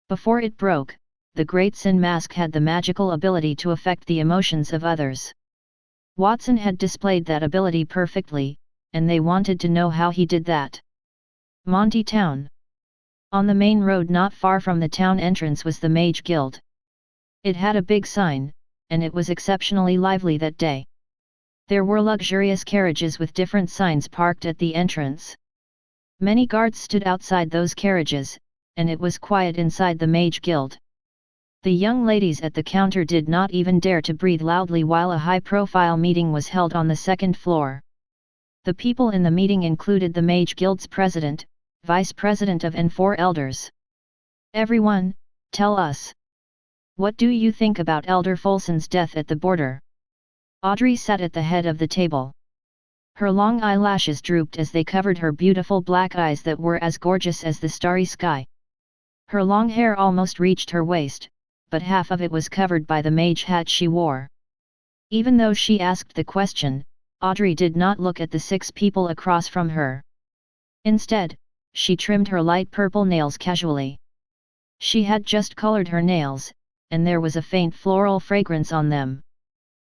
Before it broke, the Great Sin Mask had the magical ability to affect the emotions of others. Wattson had displayed that ability perfectly, and they wanted to know how he did that. Monty Town. On the main road not far from the town entrance was the Mage Guild. It had a big sign, and it was exceptionally lively that day. There were luxurious carriages with different signs parked at the entrance. Many guards stood outside those carriages, and it was quiet inside the Mage Guild. The young ladies at the counter did not even dare to breathe loudly while a high-profile meeting was held on the second floor. The people in the meeting included the Mage Guild's president, vice president and 4 elders. Everyone, tell us. What do you think about Elder Folson's death at the border? Audrey sat at the head of the table. Her long eyelashes drooped as they covered her beautiful black eyes that were as gorgeous as the starry sky. Her long hair almost reached her waist, but half of it was covered by the mage hat she wore. Even though she asked the question, Audrey did not look at the 6 people across from her. Instead, she trimmed her light purple nails casually. She had just colored her nails, and there was a faint floral fragrance on them.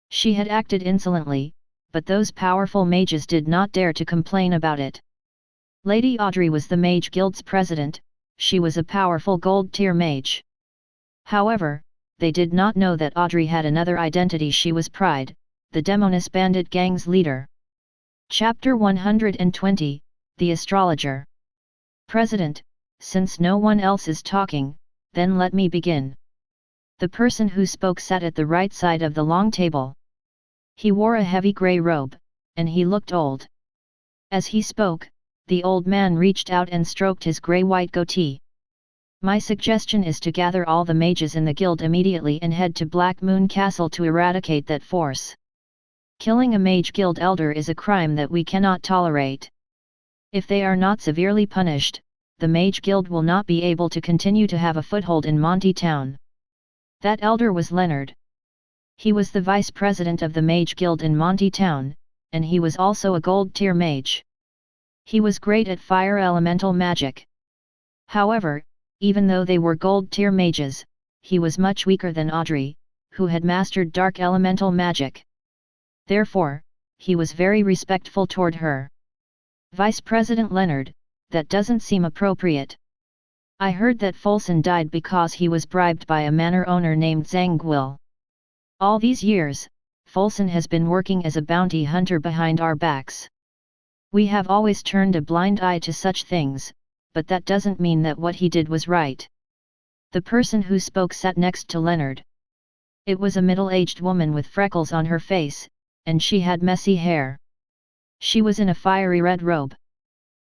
She had acted insolently, but those powerful mages did not dare to complain about it. Lady Audrey was the Mage Guild's president. She was a powerful gold-tier mage. However, they did not know that Audrey had another identity. She was Pride, the Demoness bandit gang's leader. Chapter 120, The Astrologer. President, since no one else is talking, then let me begin. The person who spoke sat at the right side of the long table. He wore a heavy grey robe, and he looked old. As he spoke, the old man reached out and stroked his grey-white goatee. My suggestion is to gather all the mages in the guild immediately and head to Black Moon Castle to eradicate that force. Killing a mage guild elder is a crime that we cannot tolerate. If they are not severely punished, the mage guild will not be able to continue to have a foothold in Monty Town. That elder was Leonard. He was the vice president of the Mage Guild in Monty Town, and he was also a gold-tier mage. He was great at fire elemental magic. However, even though they were gold-tier mages, he was much weaker than Audrey, who had mastered dark elemental magic. Therefore, he was very respectful toward her. Vice President Leonard, that doesn't seem appropriate. I heard that Folson died because he was bribed by a manor owner named Zangwil. All these years, Folson has been working as a bounty hunter behind our backs. We have always turned a blind eye to such things, but that doesn't mean that what he did was right. The person who spoke sat next to Leonard. It was a middle-aged woman with freckles on her face, and she had messy hair. She was in a fiery red robe.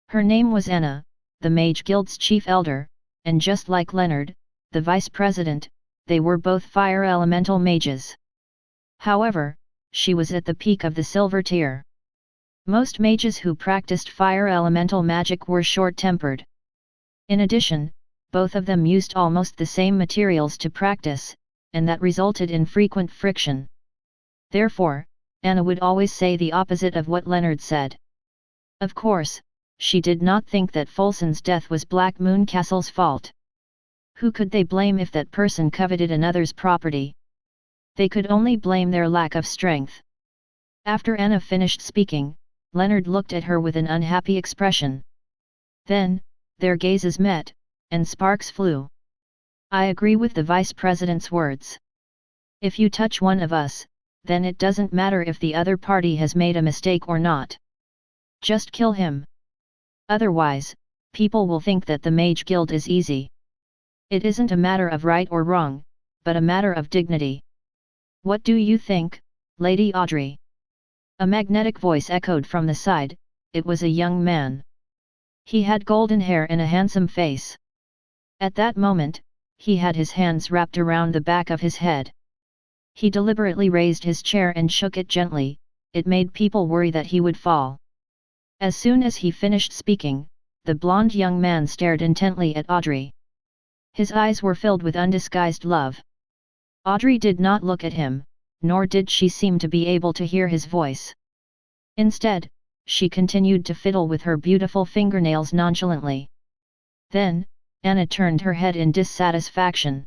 Her name was Anna, the Mage Guild's chief elder, and just like Leonard, the vice president, they were both fire elemental mages. However, she was at the peak of the silver tier. Most mages who practiced fire elemental magic were short-tempered. In addition, both of them used almost the same materials to practice, and that resulted in frequent friction. Therefore, Anna would always say the opposite of what Leonard said. Of course, she did not think that Folson's death was Black Moon Castle's fault. Who could they blame if that person coveted another's property? They could only blame their lack of strength. After Anna finished speaking, Leonard looked at her with an unhappy expression. Then, their gazes met, and sparks flew. I agree with the vice president's words. If you touch one of us, then it doesn't matter if the other party has made a mistake or not. Just kill him. Otherwise, people will think that the Mage Guild is easy. It isn't a matter of right or wrong, but a matter of dignity. What do you think, Lady Audrey? A magnetic voice echoed from the side. It was a young man. He had golden hair and a handsome face. At that moment, he had his hands wrapped around the back of his head. He deliberately raised his chair and shook it gently. It made people worry that he would fall. As soon as he finished speaking, the blonde young man stared intently at Audrey. His eyes were filled with undisguised love. Audrey did not look at him, nor did she seem to be able to hear his voice. Instead, she continued to fiddle with her beautiful fingernails nonchalantly. Then, Anna turned her head in dissatisfaction.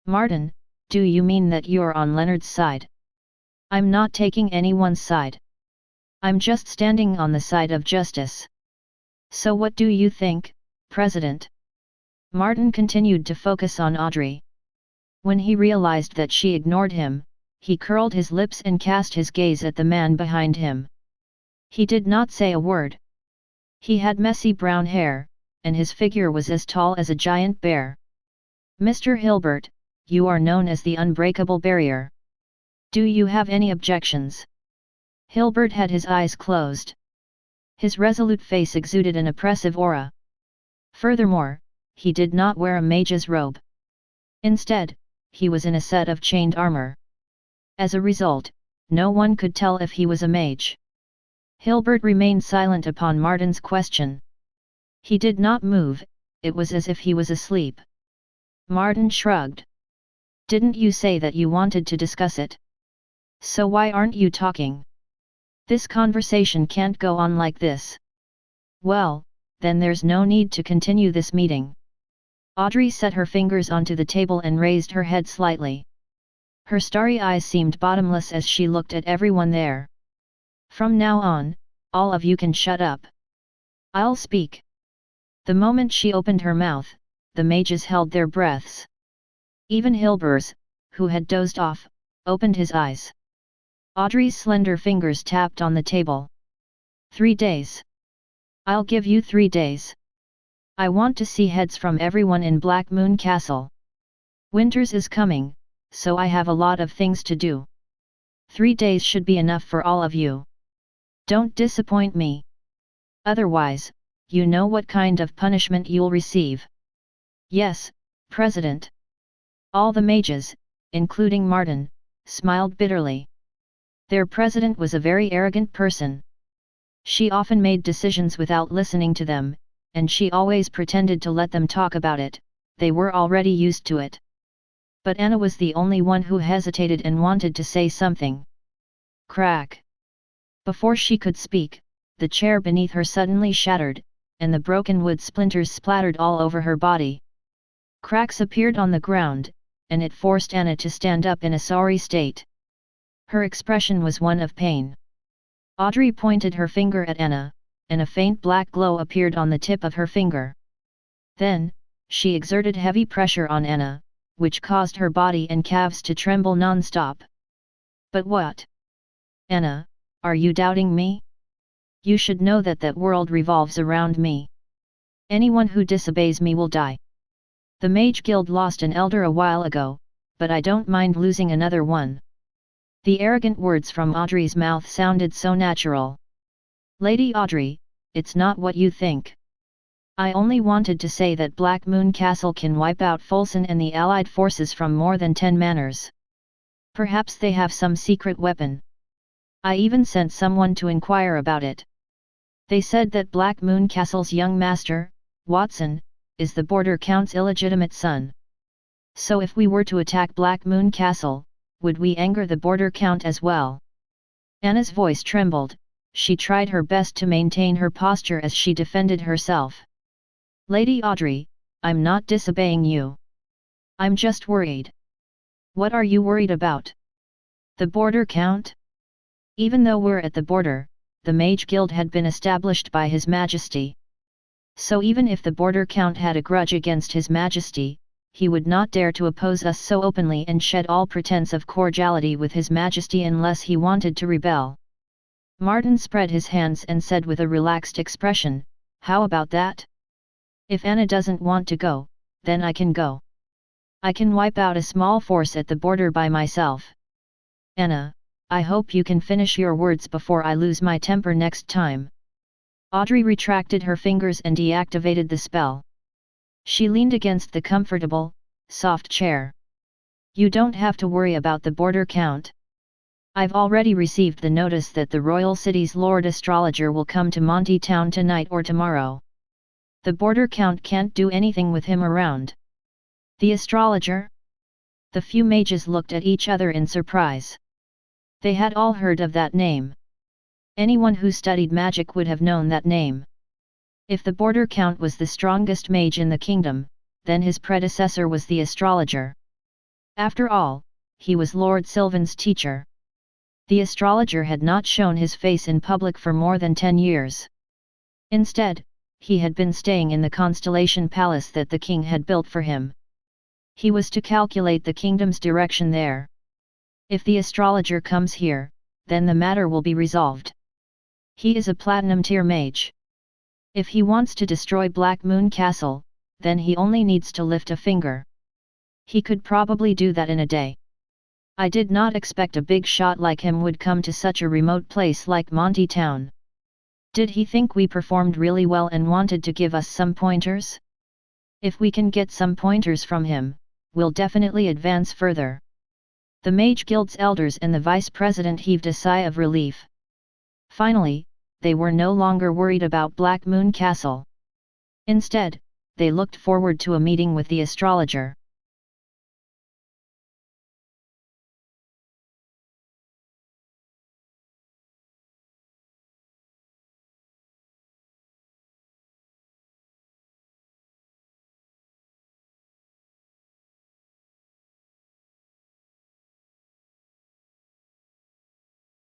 Martin, do you mean that you're on Leonard's side? I'm not taking anyone's side. I'm just standing on the side of justice. So what do you think, President? Martin continued to focus on Audrey. When he realized that she ignored him, he curled his lips and cast his gaze at the man behind him. He did not say a word. He had messy brown hair, and his figure was as tall as a giant bear. Mr. Hilbert, you are known as the unbreakable barrier. Do you have any objections? Hilbert had his eyes closed. His resolute face exuded an oppressive aura. Furthermore, he did not wear a mage's robe. Instead, he was in a set of chained armor. As a result, no one could tell if he was a mage. Hilbert remained silent upon Martin's question. He did not move, it was as if he was asleep. Martin shrugged. Didn't you say that you wanted to discuss it? So why aren't you talking? This conversation can't go on like this. Well, then there's no need to continue this meeting. Audrey set her fingers onto the table and raised her head slightly. Her starry eyes seemed bottomless as she looked at everyone there. From now on, all of you can shut up. I'll speak. The moment she opened her mouth, the mages held their breaths. Even Hilbert, who had dozed off, opened his eyes. Audrey's slender fingers tapped on the table. 3 days. I'll give you 3 days. I want to see heads from everyone in Black Moon Castle. Winters is coming, so I have a lot of things to do. 3 days should be enough for all of you. Don't disappoint me. Otherwise, you know what kind of punishment you'll receive. Yes, President. All the mages, including Martin, smiled bitterly. Their president was a very arrogant person. She often made decisions without listening to them, and she always pretended to let them talk about it. They were already used to it. But Anna was the only one who hesitated and wanted to say something. Crack! Before she could speak, the chair beneath her suddenly shattered, and the broken wood splinters splattered all over her body. Cracks appeared on the ground, and it forced Anna to stand up in a sorry state. Her expression was one of pain. Audrey pointed her finger at Anna, and a faint black glow appeared on the tip of her finger. Then, she exerted heavy pressure on Anna, which caused her body and calves to tremble non-stop. But what? Anna, are you doubting me? You should know that that world revolves around me. Anyone who disobeys me will die. The Mage Guild lost an elder a while ago, but I don't mind losing another one. The arrogant words from Audrey's mouth sounded so natural. Lady Audrey, it's not what you think. I only wanted to say that Black Moon Castle can wipe out Folson and the allied forces from more than 10 manors. Perhaps they have some secret weapon. I even sent someone to inquire about it. They said that Black Moon Castle's young master, Wattson, is the border count's illegitimate son. So if we were to attack Black Moon Castle, would we anger the border count as well? Anna's voice trembled. She tried her best to maintain her posture as she defended herself. Lady Audrey, I'm not disobeying you. I'm just worried. What are you worried about? The border count? Even though we're at the border, the Mage Guild had been established by His Majesty. So even if the border count had a grudge against His Majesty, he would not dare to oppose us so openly and shed all pretense of cordiality with His Majesty unless he wanted to rebel. Martin spread his hands and said with a relaxed expression, "How about that? If Anna doesn't want to go, then I can go. I can wipe out a small force at the border by myself. Anna, I hope you can finish your words before I lose my temper next time." Audrey retracted her fingers and deactivated the spell. She leaned against the comfortable, soft chair. "You don't have to worry about the border count. I've already received the notice that the Royal City's Lord Astrologer will come to Monty Town tonight or tomorrow. The border count can't do anything with him around." The Astrologer? The few mages looked at each other in surprise. They had all heard of that name. Anyone who studied magic would have known that name. If the border count was the strongest mage in the kingdom, then his predecessor was the Astrologer. After all, he was Lord Sylvan's teacher. The Astrologer had not shown his face in public for more than 10 years. Instead, he had been staying in the Constellation Palace that the king had built for him. He was to calculate the kingdom's direction there. If the Astrologer comes here, then the matter will be resolved. He is a platinum tier mage. If he wants to destroy Black Moon Castle, then he only needs to lift a finger. He could probably do that in a day. I did not expect a big shot like him would come to such a remote place like Monty Town. Did he think we performed really well and wanted to give us some pointers? If we can get some pointers from him, we'll definitely advance further." The Mage Guild's elders and the vice president heaved a sigh of relief. Finally, they were no longer worried about Black Moon Castle. Instead, they looked forward to a meeting with the Astrologer.